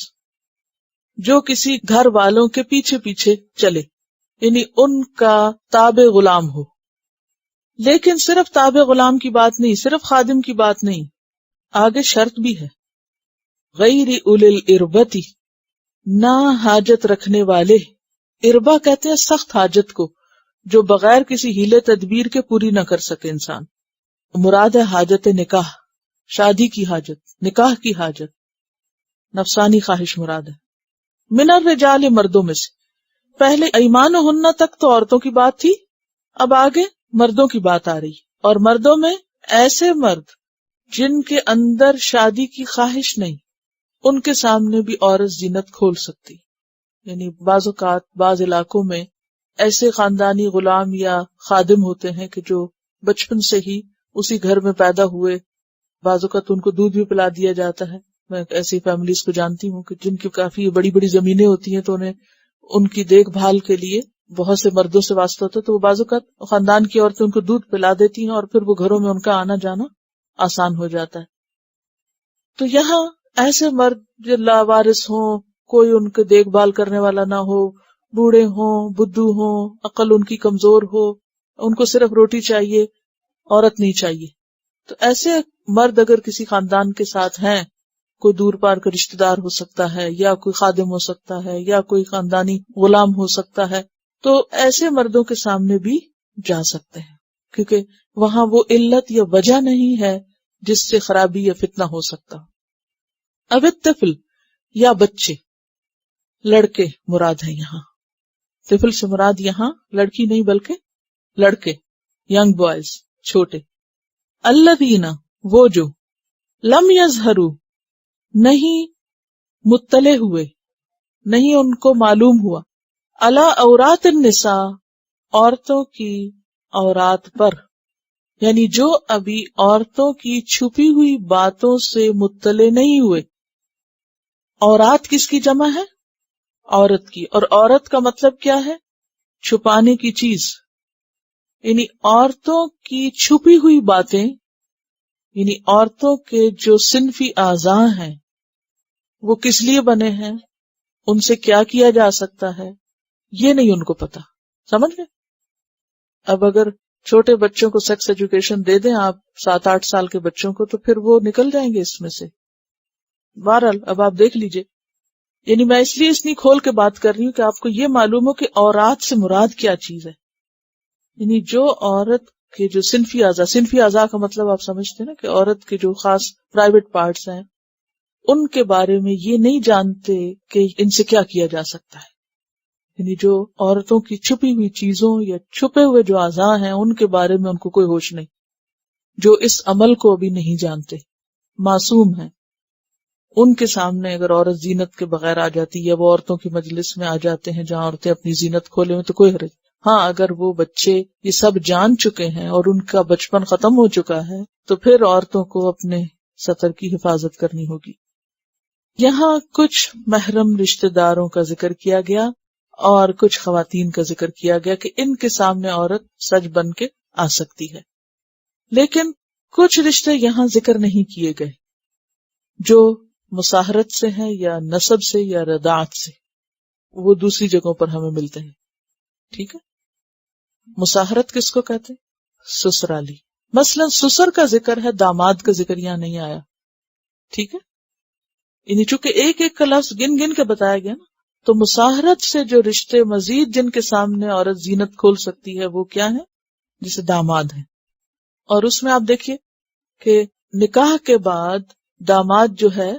A: جو کسی گھر والوں کے پیچھے پیچھے چلے، یعنی ان کا تابع غلام ہو. لیکن صرف تابع غلام کی بات نہیں، صرف خادم کی بات نہیں، آگے شرط بھی ہے. غیر اولی الاربتی، نہ حاجت رکھنے والے. اربا کہتے ہیں سخت حاجت کو، جو بغیر کسی ہیلے تدبیر کے پوری نہ کر سکے انسان. مراد ہے حاجت نکاح، شادی کی حاجت، نکاح کی حاجت، نفسانی خواہش مراد ہے. من الرجال، مردوں میں سے. پہلے ایمان ہن تک تو عورتوں کی بات تھی، اب آگے مردوں کی بات آ رہی. اور مردوں میں ایسے مرد جن کے اندر شادی کی خواہش نہیں، ان کے سامنے بھی عورت زینت کھول سکتی. یعنی بعض اوقات بعض علاقوں میں ایسے خاندانی غلام یا خادم ہوتے ہیں کہ جو بچپن سے ہی اسی گھر میں پیدا ہوئے، بعض اوقات ان کو دودھ بھی پلا دیا جاتا ہے. میں ایسی فیملیز کو جانتی ہوں کہ جن کی کافی بڑی بڑی زمینیں ہوتی ہیں، تو انہیں ان کی دیکھ بھال کے لیے بہت سے مردوں سے واسطہ ہوتا ہے، تو وہ بعض اوقات خاندان کی عورتیں ان کو دودھ پلا دیتی ہیں اور پھر وہ گھروں میں ان کا آنا جانا آسان ہو جاتا ہے. تو یہاں ایسے مرد جو لاوارث ہوں، کوئی ان کے دیکھ بھال کرنے والا نہ ہو، بوڑھے ہوں، بدھو ہوں، عقل ان کی کمزور ہو، ان کو صرف روٹی چاہیے، عورت نہیں چاہیے، تو ایسے مرد اگر کسی خاندان کے ساتھ ہیں، کوئی دور پار کا رشتہ دار ہو سکتا ہے، یا کوئی خادم ہو سکتا ہے، یا کوئی خاندانی غلام ہو سکتا ہے، تو ایسے مردوں کے سامنے بھی جا سکتے ہیں، کیونکہ وہاں وہ علت یا وجہ نہیں ہے جس سے خرابی یا فتنہ ہو سکتا. اب الطفل یا بچے، لڑکے مراد ہیں یہاں. طفل سے مراد یہاں لڑکی نہیں بلکہ لڑکے، ینگ بوائز، چھوٹے. الذین، وہ جو، لم یظہروا، نہیں مطلع ہوئے، نہیں ان کو معلوم ہوا، علی عورات النساء، عورتوں کی عورات پر، یعنی جو ابھی عورتوں کی چھپی ہوئی باتوں سے مطلع نہیں ہوئے. عورات کس کی جمع ہے؟ عورت کی. اور عورت کا مطلب کیا ہے؟ چھپانے کی چیز. یعنی عورتوں کی چھپی ہوئی باتیں، یعنی عورتوں کے جو صنفی اعضاء ہیں، وہ کس لیے بنے ہیں، ان سے کیا کیا جا سکتا ہے، یہ نہیں ان کو پتا. سمجھ گئے؟ اب اگر چھوٹے بچوں کو سیکس ایجوکیشن دے دیں آپ 7-8 سال کے بچوں کو، تو پھر وہ نکل جائیں گے اس میں سے. بہرحال اب آپ دیکھ لیجئے. یعنی میں اس لیے اتنی کھول کے بات کر رہی ہوں کہ آپ کو یہ معلوم ہو کہ عورات سے مراد کیا چیز ہے. یعنی جو عورت کے جو صنفی اعضاء کا مطلب آپ سمجھتے ہیں نا، کہ عورت کے جو خاص پرائیویٹ پارٹس ہیں ان کے بارے میں یہ نہیں جانتے کہ ان سے کیا کیا جا سکتا ہے. یعنی جو عورتوں کی چھپی ہوئی چیزوں یا چھپے ہوئے جو اعضاء ہیں ان کے بارے میں ان کو کوئی ہوش نہیں، جو اس عمل کو ابھی نہیں جانتے، معصوم ہیں. ان کے سامنے اگر عورت زینت کے بغیر آ جاتی ہے، وہ عورتوں کی مجلس میں آ جاتے ہیں جہاں عورتیں اپنی زینت کھولے ہوئے، تو کوئی حرج. ہاں اگر وہ بچے یہ سب جان چکے ہیں اور ان کا بچپن ختم ہو چکا ہے تو پھر عورتوں کو اپنے سطر کی حفاظت کرنی ہوگی. یہاں کچھ محرم رشتہ داروں کا ذکر کیا گیا اور کچھ خواتین کا ذکر کیا گیا کہ ان کے سامنے عورت سج بن کے آ سکتی ہے. لیکن کچھ رشتے یہاں ذکر نہیں کیے گئے جو مصاہرت سے ہیں یا نسب سے یا رضاعت سے، وہ دوسری جگہوں پر ہمیں ملتے ہیں. ٹھیک ہے. مصاہرت کس کو کہتے ہیں؟ سسرالی. مثلا سسر کا ذکر ہے، داماد کا ذکر یہاں نہیں آیا. ٹھیک ہے. یعنی چونکہ ایک ایک کا لفظ گن گن کے بتایا گیا نا، تو مصاہرت سے جو رشتے مزید جن کے سامنے عورت زینت کھول سکتی ہے وہ کیا ہے؟ جسے داماد ہیں. اور اس میں آپ دیکھیے کہ نکاح کے بعد داماد جو ہے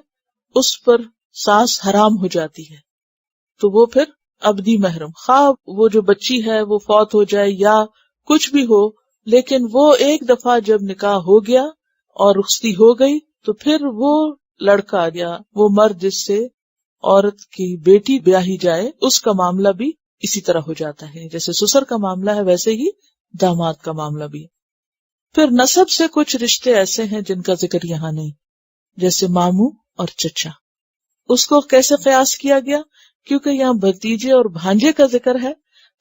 A: اس پر ساس حرام ہو جاتی ہے، تو وہ پھر ابدی محرم، خواہ وہ جو بچی ہے وہ فوت ہو جائے یا کچھ بھی ہو، لیکن وہ ایک دفعہ جب نکاح ہو گیا اور رخصتی ہو گئی تو پھر وہ لڑکا یا وہ مرد جس سے عورت کی بیٹی بیاہی جائے اس کا معاملہ بھی اسی طرح ہو جاتا ہے. جیسے سسر کا معاملہ ہے ویسے ہی داماد کا معاملہ بھی ہے. پھر نسب سے کچھ رشتے ایسے ہیں جن کا ذکر یہاں نہیں، جیسے ماموں اور چچا. اس کو کیسے قیاس کیا گیا؟ کیونکہ یہاں بھتیجے اور بھانجے کا ذکر ہے،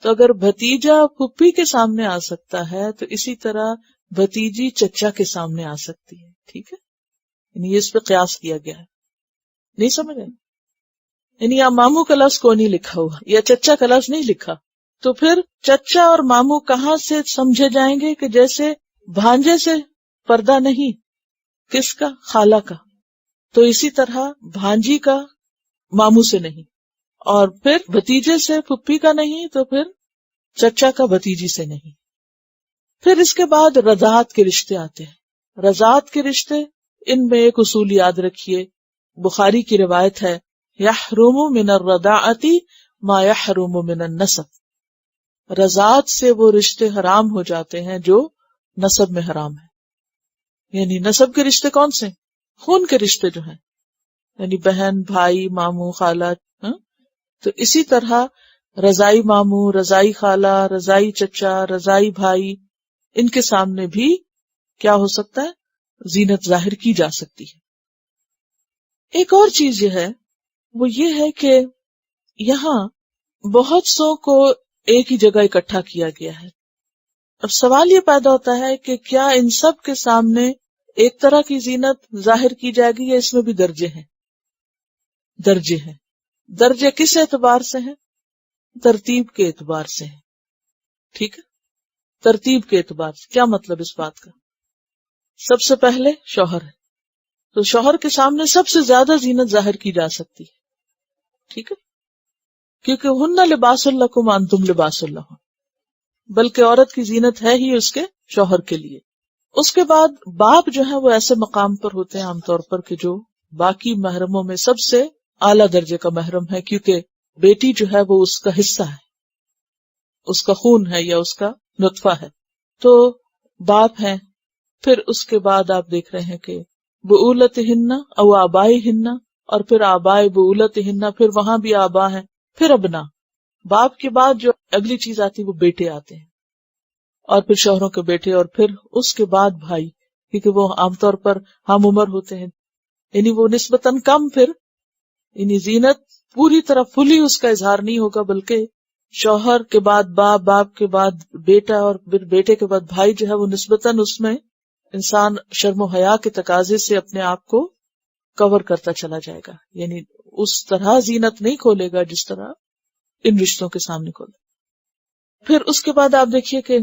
A: تو اگر بھتیجا پھپھی کے سامنے آ سکتا ہے تو اسی طرح بھتیجی چچا کے سامنے آ سکتی ہے. ٹھیک ہے. یعنی اس پہ قیاس کیا گیا ہے. نہیں سمجھ رہے؟ یعنی یہاں ماموں کا لفظ کو نہیں لکھا ہوا یا چچا کا لفظ نہیں لکھا، تو پھر چچا اور ماموں کہاں سے سمجھے جائیں گے؟ کہ جیسے بھانجے سے پردہ نہیں، کس کا؟ خالہ کا. تو اسی طرح بھانجی کا ماموں سے نہیں، اور پھر بھتیجے سے پھپھی کا نہیں، تو پھر چچا کا بھتیجی سے نہیں. پھر اس کے بعد رضاعت کے رشتے آتے ہیں. رضاعت کے رشتے، ان میں ایک اصول یاد رکھیے، بخاری کی روایت ہے، یحرم من الرضاعت ما یحرم من النسب. رضاعت سے وہ رشتے حرام ہو جاتے ہیں جو نسب میں حرام ہے. یعنی نسب کے رشتے کون سے؟ خون کے رشتے جو ہیں، یعنی بہن، بھائی، ماموں، خالہ. تو اسی طرح رضائی ماموں، رضائی خالہ، رضائی چچا، رضائی بھائی، ان کے سامنے بھی کیا ہو سکتا ہے؟ زینت ظاہر کی جا سکتی ہے. ایک اور چیز یہ ہے، وہ یہ ہے کہ یہاں بہت سو کو ایک ہی جگہ اکٹھا کیا گیا ہے. اب سوال یہ پیدا ہوتا ہے کہ کیا ان سب کے سامنے ایک طرح کی زینت ظاہر کی جائے گی یا اس میں بھی درجے ہیں؟ درجے ہیں. درجے کس اعتبار سے ہیں؟ ترتیب کے اعتبار سے ہیں. ٹھیک ہے. ترتیب کے اعتبار سے کیا مطلب اس بات کا؟ سب سے پہلے شوہر ہے، تو شوہر کے سامنے سب سے زیادہ زینت ظاہر کی جا سکتی ہے. ٹھیک ہے. کیونکہ ہن لباس لکم وانتم لباس لہن، بلکہ عورت کی زینت ہے ہی اس کے شوہر کے لیے. اس کے بعد باپ جو ہے وہ ایسے مقام پر ہوتے ہیں عام طور پر کہ جو باقی محرموں میں سب سے اعلیٰ درجے کا محرم ہے، کیونکہ بیٹی جو ہے وہ اس کا حصہ ہے، اس کا خون ہے یا اس کا نطفہ ہے. تو باپ ہیں. پھر اس کے بعد آپ دیکھ رہے ہیں کہ بعولتہن او آبائہن، اور پھر آبائے بعولتہن، پھر وہاں بھی آبا ہیں. پھر ابنا، باپ کے بعد جو اگلی چیز آتی وہ بیٹے آتے ہیں، اور پھر شوہروں کے بیٹے، اور پھر اس کے بعد بھائی، کیونکہ وہ عام طور پر ہم عمر ہوتے ہیں، یعنی وہ نسبتاً کم. پھر یعنی زینت پوری طرح فلی اس کا اظہار نہیں ہوگا، بلکہ شوہر کے بعد باپ، باپ کے بعد بیٹا، اور پھر بیٹے کے بعد بھائی جو ہے وہ نسبتاً اس میں انسان شرم و حیا کے تقاضے سے اپنے آپ کو کور کرتا چلا جائے گا، یعنی اس طرح زینت نہیں کھولے گا جس طرح ان رشتوں کے سامنے کھولے. پھر اس کے بعد آپ دیکھیے کہ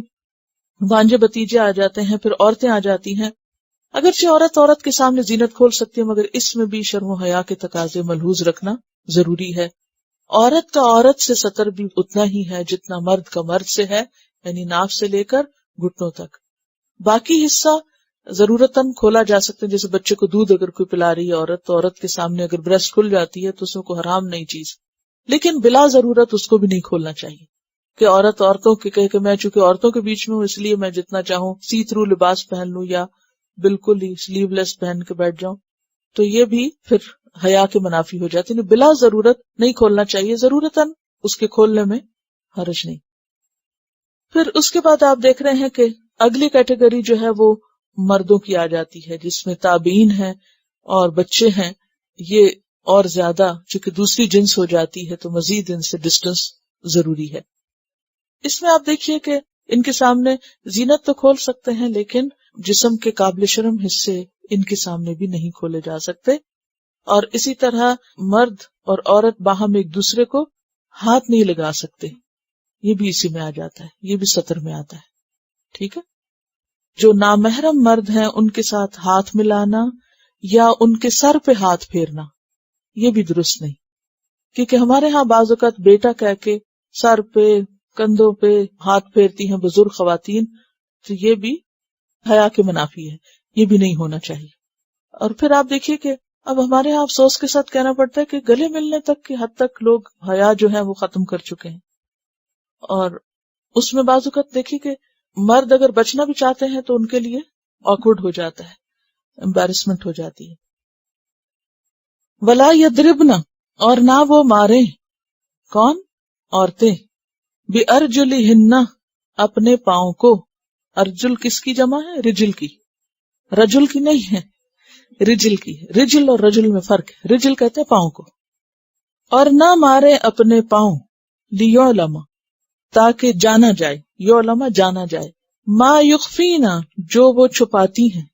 A: بھانجے بتیجے آ جاتے ہیں، پھر عورتیں آ جاتی ہیں. اگرچہ عورت کے سامنے زینت کھول سکتی ہے، مگر اس میں بھی شرم و حیا کے تقاضے ملحوظ رکھنا ضروری ہے. عورت کا عورت سے ستر بھی اتنا ہی ہے جتنا مرد کا مرد سے ہے، یعنی ناف سے لے کر گھٹنوں تک. باقی حصہ ضرورتاً کھولا جا سکتا ہے، جیسے بچے کو دودھ اگر کوئی پلا رہی ہے عورت، تو عورت کے سامنے اگر بریسٹ کھل جاتی ہے تو اس کو حرام نہیں چیز، لیکن بلا ضرورت اس کو بھی نہیں کھولنا چاہیے کہ عورتوں کے کہے کہ میں چونکہ عورتوں کے بیچ میں ہوں اس لیے میں جتنا چاہوں سی تھرو لباس پہن لوں یا بالکل ہی سلیو لیس پہن کے بیٹھ جاؤں، تو یہ بھی پھر حیا کے منافی ہو جاتی ہے. بلا ضرورت نہیں کھولنا چاہیے، ضرورتاً اس کے کھولنے میں حرج نہیں. پھر اس کے بعد آپ دیکھ رہے ہیں کہ اگلی کیٹیگری جو ہے وہ مردوں کی آ جاتی ہے، جس میں تابعین ہیں اور بچے ہیں. یہ اور زیادہ چونکہ دوسری جنس ہو جاتی ہے تو مزید ان سے ڈسٹنس ضروری ہے. اس میں آپ دیکھیے کہ ان کے سامنے زینت تو کھول سکتے ہیں، لیکن جسم کے قابل شرم حصے ان کے سامنے بھی نہیں کھولے جا سکتے. اور اسی طرح مرد اور عورت باہم ایک دوسرے کو ہاتھ نہیں لگا سکتے، یہ بھی اسی میں آ جاتا ہے، یہ بھی سطر میں آتا ہے. ٹھیک ہے. جو نامحرم مرد ہیں ان کے ساتھ ہاتھ ملانا یا ان کے سر پہ ہاتھ پھیرنا یہ بھی درست نہیں، کیونکہ ہمارے ہاں بعض اوقات بیٹا کہہ کے سر پہ کندھوں پہ ہاتھ پھیرتی ہیں بزرگ خواتین، تو یہ بھی حیا کے منافی ہے، یہ بھی نہیں ہونا چاہیے. اور پھر آپ دیکھیے کہ اب ہمارے یہاں افسوس کے ساتھ کہنا پڑتا ہے کہ گلے ملنے تک کی حد تک لوگ حیا جو ہے وہ ختم کر چکے ہیں. اور اس میں بعض اوقات دیکھیے کہ مرد اگر بچنا بھی چاہتے ہیں تو ان کے لیے آکورڈ ہو جاتا ہے، امبیرسمنٹ ہو جاتی ہے. ولا یضربن، اور نہ وہ مارے، کون؟ عورتیں، بِأَرْجُلِهِنَّ، اپنے پاؤں کو. ارجل کس کی جمع ہے؟ رجل کی. رجل کی نہیں ہے، رجل کی. رجل اور رجل میں فرق ہے. رجل کہتے ہیں پاؤں کو. اور نہ مارے اپنے پاؤں، لِيُعْلَمَ، تاکہ جانا جائے، یعلم جانا جائے، ما یخفینا، جو وہ چھپاتی ہیں،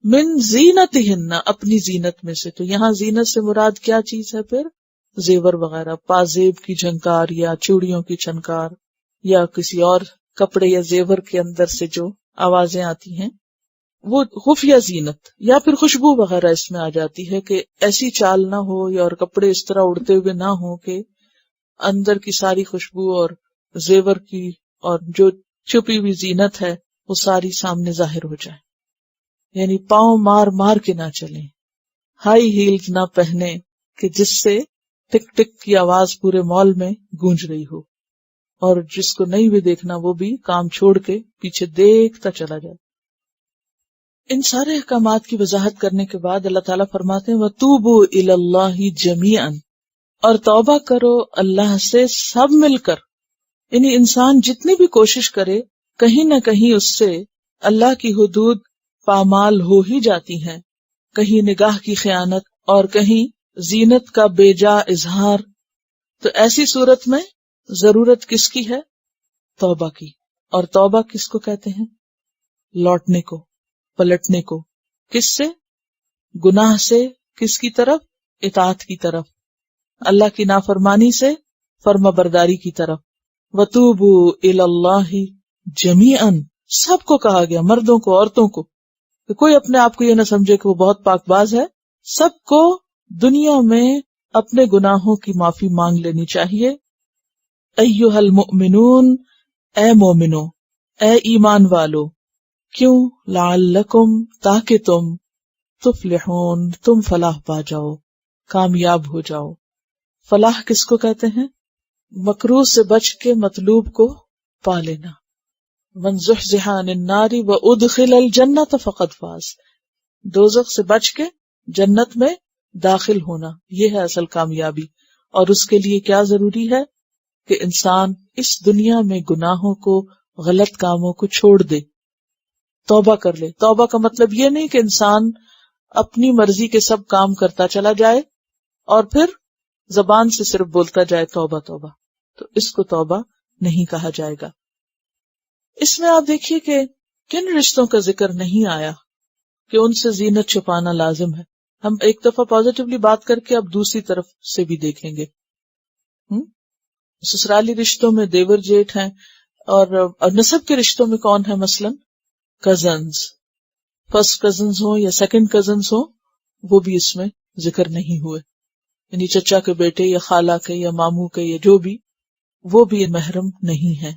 A: من زینتہن، اپنی زینت میں سے. تو یہاں زینت سے مراد کیا چیز ہے؟ پھر زیور وغیرہ، پازیب کی جھنکار یا چوڑیوں کی چھنکار یا کسی اور کپڑے یا زیور کے اندر سے جو آوازیں آتی ہیں وہ خفیہ زینت. یا پھر خوشبو وغیرہ اس میں آ جاتی ہے کہ ایسی چال نہ ہو یا اور کپڑے اس طرح اڑتے ہوئے نہ ہو کہ اندر کی ساری خوشبو اور زیور کی اور جو چھپی ہوئی زینت ہے وہ ساری سامنے ظاہر ہو جائے. یعنی پاؤں مار مار کے نہ چلیں، ہائی ہیلز نہ پہنے کہ جس سے ٹک ٹک کی آواز پورے مال میں گونج رہی ہو، اور جس کو نہیں بھی دیکھنا وہ بھی کام چھوڑ کے پیچھے دیکھتا چلا جائے. ان سارے احکامات کی وضاحت کرنے کے بعد اللہ تعالیٰ فرماتے ہیں وَتُوبُوا إِلَى اللَّهِ جَمِيعًا، اور توبہ کرو اللہ سے سب مل کر. یعنی انسان جتنی بھی کوشش کرے کہیں نہ کہیں اس سے اللہ کی حدود پامال ہو ہی جاتی ہیں، کہیں نگاہ کی خیانت اور کہیں زینت کا بے جا اظہار. تو ایسی صورت میں ضرورت کس کی ہے؟ توبہ کی. اور توبہ کس کو کہتے ہیں؟ لوٹنے کو، پلٹنے کو. کس سے؟ گناہ سے. کس کی طرف؟ اطاعت کی طرف. اللہ کی نافرمانی سے فرما برداری کی طرف. وَتُوبُوا إِلَى اللَّهِ جَمِيعًا، سب کو کہا گیا، مردوں کو، عورتوں کو، کہ کوئی اپنے آپ کو یہ نہ سمجھے کہ وہ بہت پاک باز ہے. سب کو دنیا میں اپنے گناہوں کی معافی مانگ لینی چاہیے. ایھا المؤمنون، اے مومنو، اے ایمان والو. کیوں؟ لعلکم، تاکہ تم، تفلحون، تم فلاح پا جاؤ، کامیاب ہو جاؤ. فلاح کس کو کہتے ہیں؟ مکروہ سے بچ کے مطلوب کو پا لینا. من زحزح عن النار وادخل الجنة فقد فاز، دوزخ سے بچ کے جنت میں داخل ہونا، یہ ہے اصل کامیابی. اور اس کے لیے کیا ضروری ہے؟ کہ انسان اس دنیا میں گناہوں کو، غلط کاموں کو چھوڑ دے، توبہ کر لے. توبہ کا مطلب یہ نہیں کہ انسان اپنی مرضی کے سب کام کرتا چلا جائے اور پھر زبان سے صرف بولتا جائے توبہ توبہ، تو اس کو توبہ نہیں کہا جائے گا. اس میں آپ دیکھیے کہ کن رشتوں کا ذکر نہیں آیا کہ ان سے زینت چھپانا لازم ہے. ہم ایک دفعہ پازیٹیولی بات کر کے اب دوسری طرف سے بھی دیکھیں گے. سسرالی رشتوں میں دیور جیٹھ ہیں، اور نسب کے رشتوں میں کون ہے؟ مثلاً کزنز، فرسٹ کزنز ہوں یا سیکنڈ کزنز ہوں، وہ بھی اس میں ذکر نہیں ہوئے. یعنی چچا کے بیٹے یا خالہ کے یا ماموں کے یا جو بھی، وہ بھی محرم نہیں ہیں،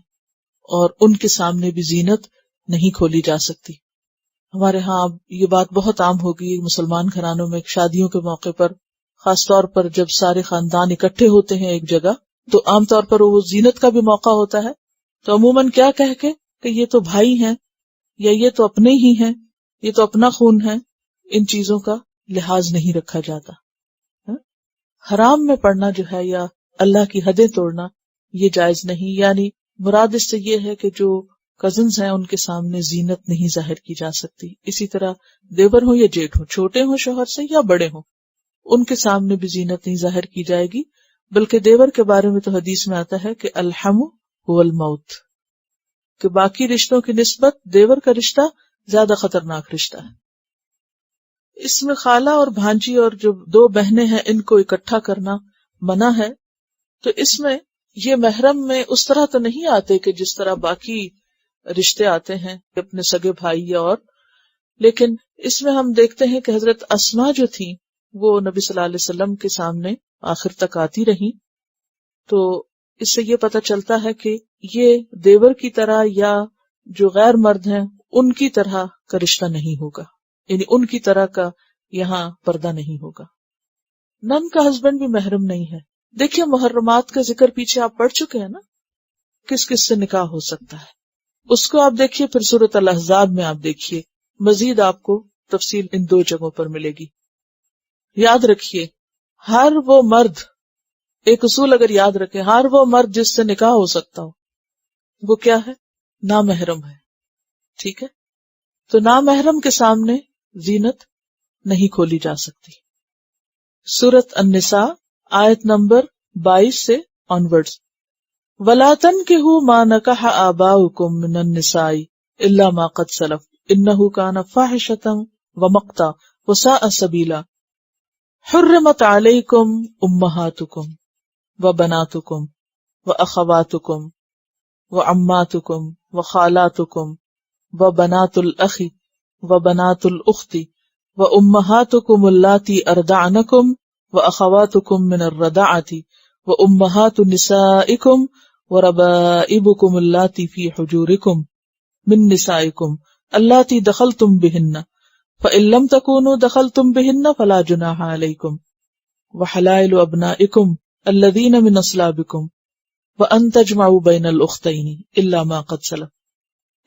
A: اور ان کے سامنے بھی زینت نہیں کھولی جا سکتی. ہمارے ہاں اب یہ بات بہت عام ہوگی مسلمان گھرانوں میں، شادیوں کے موقع پر خاص طور پر جب سارے خاندان اکٹھے ہوتے ہیں ایک جگہ، تو عام طور پر وہ زینت کا بھی موقع ہوتا ہے، تو عموماً کیا کہہ کے کہ یہ تو بھائی ہیں، یا یہ تو اپنے ہی ہیں، یہ تو اپنا خون ہے، ان چیزوں کا لحاظ نہیں رکھا جاتا. حرام میں پڑنا جو ہے یا اللہ کی حدیں توڑنا، یہ جائز نہیں. یعنی مراد اس سے یہ ہے کہ جو کزنز ہیں ان کے سامنے زینت نہیں ظاہر کی جا سکتی. اسی طرح دیور ہوں یا جیٹھ ہوں، چھوٹے ہوں شوہر سے یا بڑے ہوں، ان کے سامنے بھی زینت نہیں ظاہر کی جائے گی. بلکہ دیور کے بارے میں تو حدیث میں آتا ہے کہ الحم هو الموت، کہ باقی رشتوں کی نسبت دیور کا رشتہ زیادہ خطرناک رشتہ ہے. اس میں خالہ اور بھانجی اور جو دو بہنیں ہیں ان کو اکٹھا کرنا منع ہے. تو اس میں یہ محرم میں اس طرح تو نہیں آتے کہ جس طرح باقی رشتے آتے ہیں اپنے سگے بھائی یا اور، لیکن اس میں ہم دیکھتے ہیں کہ حضرت اسما جو تھیں وہ نبی صلی اللہ علیہ وسلم کے سامنے آخر تک آتی رہیں. تو اس سے یہ پتہ چلتا ہے کہ یہ دیور کی طرح یا جو غیر مرد ہیں ان کی طرح کا رشتہ نہیں ہوگا، یعنی ان کی طرح کا یہاں پردہ نہیں ہوگا. نن کا ہسبینڈ بھی محرم نہیں ہے. دیکھیے محرمات کا ذکر پیچھے آپ پڑھ چکے ہیں نا، کس کس سے نکاح ہو سکتا ہے، اس کو آپ دیکھیے. پھر سورۃ الاحزاب میں آپ دیکھیے، مزید آپ کو تفصیل ان دو جگہوں پر ملے گی. یاد رکھیے ہر وہ مرد، ایک اصول اگر یاد رکھیں، ہر وہ مرد جس سے نکاح ہو سکتا ہو وہ کیا ہے؟ نامحرم ہے. ٹھیک ہے، تو نامحرم کے سامنے زینت نہیں کھولی جا سکتی. سورۃ النساء آیت نمبر 22 سے آنورڈز. وَلَا تَنْكِحُوا مَا نَكَحَ آبَاؤُكُم مِّنَ النِّسَاءِ إِلَّا مَا قَدْ سَلَفَ إِنَّهُ كَانَ فَاحِشَةً وَمَقْتًا وَسَاءَ سَبِيلًا. حُرِّمَتْ عَلَيْكُمْ أُمَّهَاتُكُمْ وَبَنَاتُكُمْ وَأَخَوَاتُكُمْ وَعَمَّاتُكُمْ وَخَالَاتُكُمْ وَبَنَاتُ الْأَخِ وَبَنَاتُ الْأُخْتِ وَأُمَّهَاتُكُمُ اللَّاتِي أَرْضَعْنَكُمْ وَأَخَوَاتُكُمْ مِنَ الرَّضَاعَةِ وَأُمَّهَاتُ نِسَائِكُمْ وَرَبَائِبُكُمُ اللَّاتِي فِي حُجُورِكُمْ مِن نِسَائِكُمْ اللَّاتِي دَخَلْتُمْ بِهِنَّ فَإِن لَّمْ تَكُونُوا دَخَلْتُمْ بِهِنَّ فَلَا جُنَاحَ عَلَيْكُمْ وَحَلَائِلُ أَبْنَائِكُمْ الَّذِينَ مِنْ أَصْلَابِكُمْ وَأَن تَجْمَعُوا بَيْنَ الْأُخْتَيْنِ إِلَّا مَا قَدْ سَلَفَ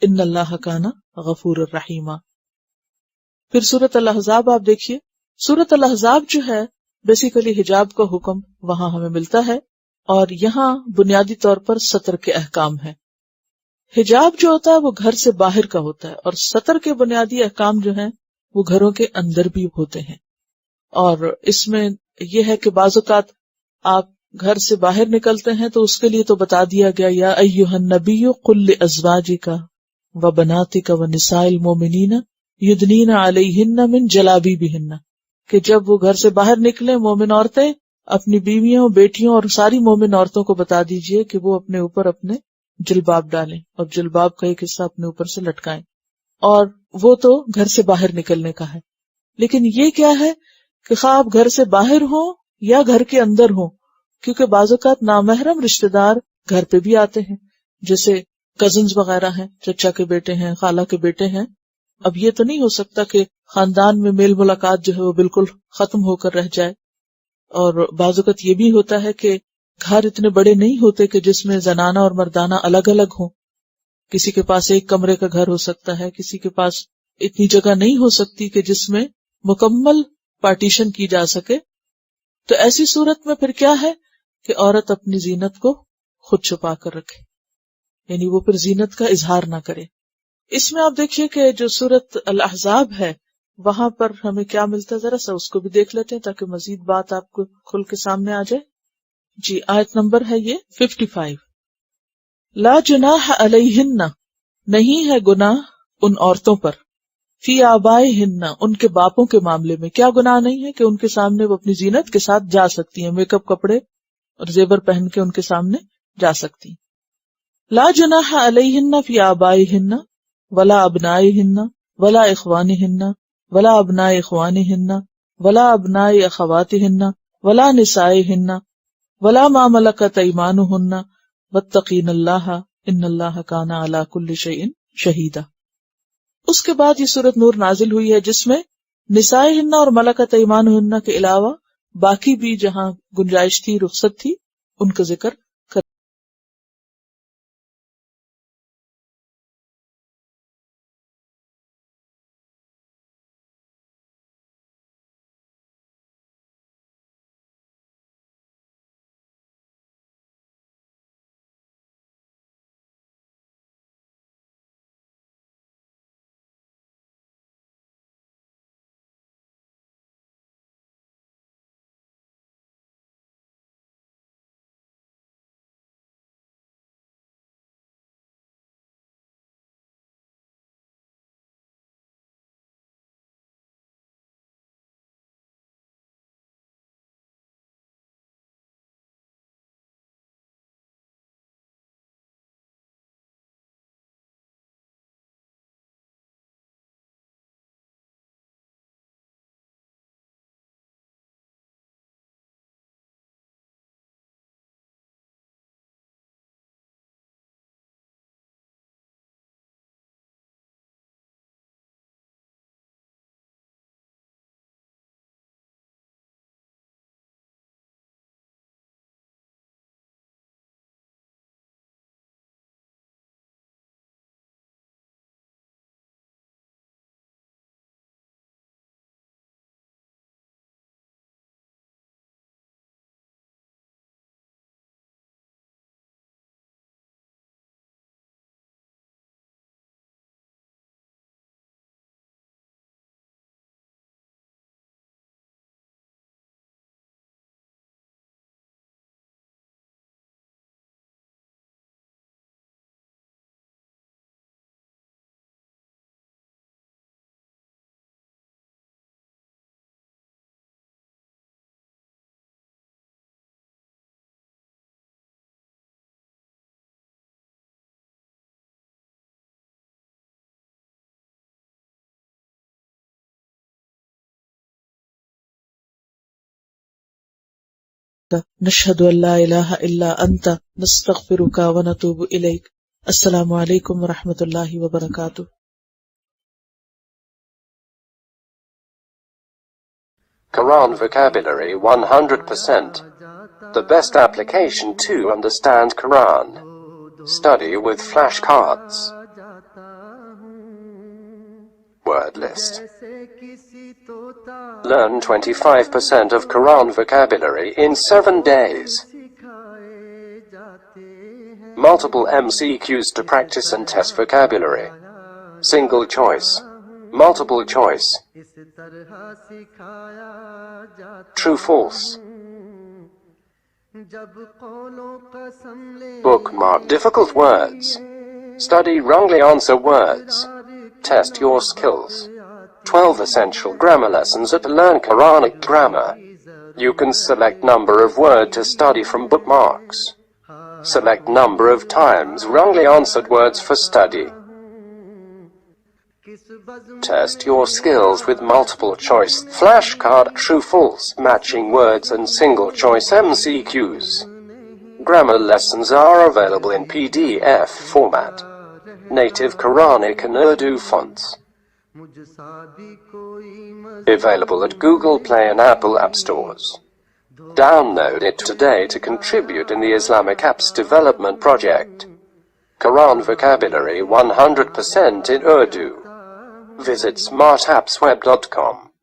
A: إِنَّ اللَّهَ كَانَ غَفُورًا رَحِيمًا. پھر سورۃ الاحزاب آپ دیکھیے. سورۃ الاحزاب جو ہے بیسیکلی حجاب کا حکم وہاں ہمیں ملتا ہے، اور یہاں بنیادی طور پر ستر کے احکام ہیں. حجاب جو ہوتا ہے وہ گھر سے باہر کا ہوتا ہے، اور ستر کے بنیادی احکام جو ہیں وہ گھروں کے اندر بھی ہوتے ہیں. اور اس میں یہ ہے کہ بعض اوقات آپ گھر سے باہر نکلتے ہیں تو اس کے لیے تو بتا دیا گیا یا ایھا النبی قل لازواجک وبناتک ونساء المؤمنین یدنین علیہن من جلابیبہن، کہ جب وہ گھر سے باہر نکلیں مومن عورتیں اپنی بیویوں، بیٹیوں اور ساری مومن عورتوں کو بتا دیجئے کہ وہ اپنے اوپر اپنے جلباب ڈالیں اور جلباب کا ایک حصہ اپنے اوپر سے لٹکائیں. اور وہ تو گھر سے باہر نکلنے کا ہے. لیکن یہ کیا ہے کہ خواہ آپ گھر سے باہر ہوں یا گھر کے اندر ہوں، کیونکہ بعض اوقات نامحرم رشتہ دار گھر پہ بھی آتے ہیں، جیسے کزنز وغیرہ ہیں، چچا کے بیٹے ہیں، خالہ کے بیٹے ہیں. اب یہ تو نہیں ہو سکتا کہ خاندان میں میل ملاقات جو ہے وہ بالکل ختم ہو کر رہ جائے. اور بعض اوقات یہ بھی ہوتا ہے کہ گھر اتنے بڑے نہیں ہوتے کہ جس میں زنانہ اور مردانہ الگ الگ ہوں. کسی کے پاس ایک کمرے کا گھر ہو سکتا ہے، کسی کے پاس اتنی جگہ نہیں ہو سکتی کہ جس میں مکمل پارٹیشن کی جا سکے. تو ایسی صورت میں پھر کیا ہے کہ عورت اپنی زینت کو خود چھپا کر رکھے، یعنی وہ پھر زینت کا اظہار نہ کرے. اس میں آپ دیکھیے کہ جو سورۃ الاحزاب ہے وہاں پر ہمیں کیا ملتا ہے، ذرا سا اس کو بھی دیکھ لیتے ہیں تاکہ مزید بات آپ کو کھل کے سامنے آ جائے. جی آیت نمبر ہے یہ 55. لا جناح علیہن، نہیں ہے گناہ ان عورتوں پر، فی آبائہن، ان کے باپوں کے معاملے میں کیا گناہ نہیں ہے کہ ان کے سامنے وہ اپنی زینت کے ساتھ جا سکتی ہیں، میک اپ کپڑے اور زیور پہن کے ان کے سامنے جا سکتی ہیں۔ لا جناح علیہن فی آبائہن ولا ابنائہن ولا اخوانہن ولا ابناء اخوانہن ولا ابناء اخواتہن ولا نسائہن ولا ما ملکت ایمانہن واتقین اللہ ان اللہ کان علی کل شیء شہیدا۔ اس کے بعد یہ سورۃ نور نازل ہوئی ہے جس میں نسائہن اور ملکت ایمانہن کے علاوہ باقی بھی جہاں گنجائش تھی، رخصت تھی، ان کا ذکر کر۔ نشہد ان لا الہ الا انت نستغفرک ونتوب الیک۔ السلام علیکم ورحمۃ اللہ وبرکاتہ۔
B: Quran vocabulary 100%. The best application to understand Quran. Study with flashcards. Word list. Learn 25% of Quran vocabulary in 7 days. Multiple MCQs to practice and test vocabulary. Single choice. Multiple choice. True false. Bookmark difficult words. Study wrongly answer words. Test your skills. 12 essential grammar lessons at Learn Quranic Grammar. You can select number of word to study from bookmarks. Select number of times wrongly answered words for study. Test your skills with multiple choice flashcard, true false, matching words and single choice MCQs. Grammar lessons are available in PDF format. Native Quranic and Urdu fonts. Available at Google Play and Apple App Stores. Download it today to contribute in the Islamic Apps Development Project. Quran vocabulary 100% in Urdu. Visit smartappsweb.com.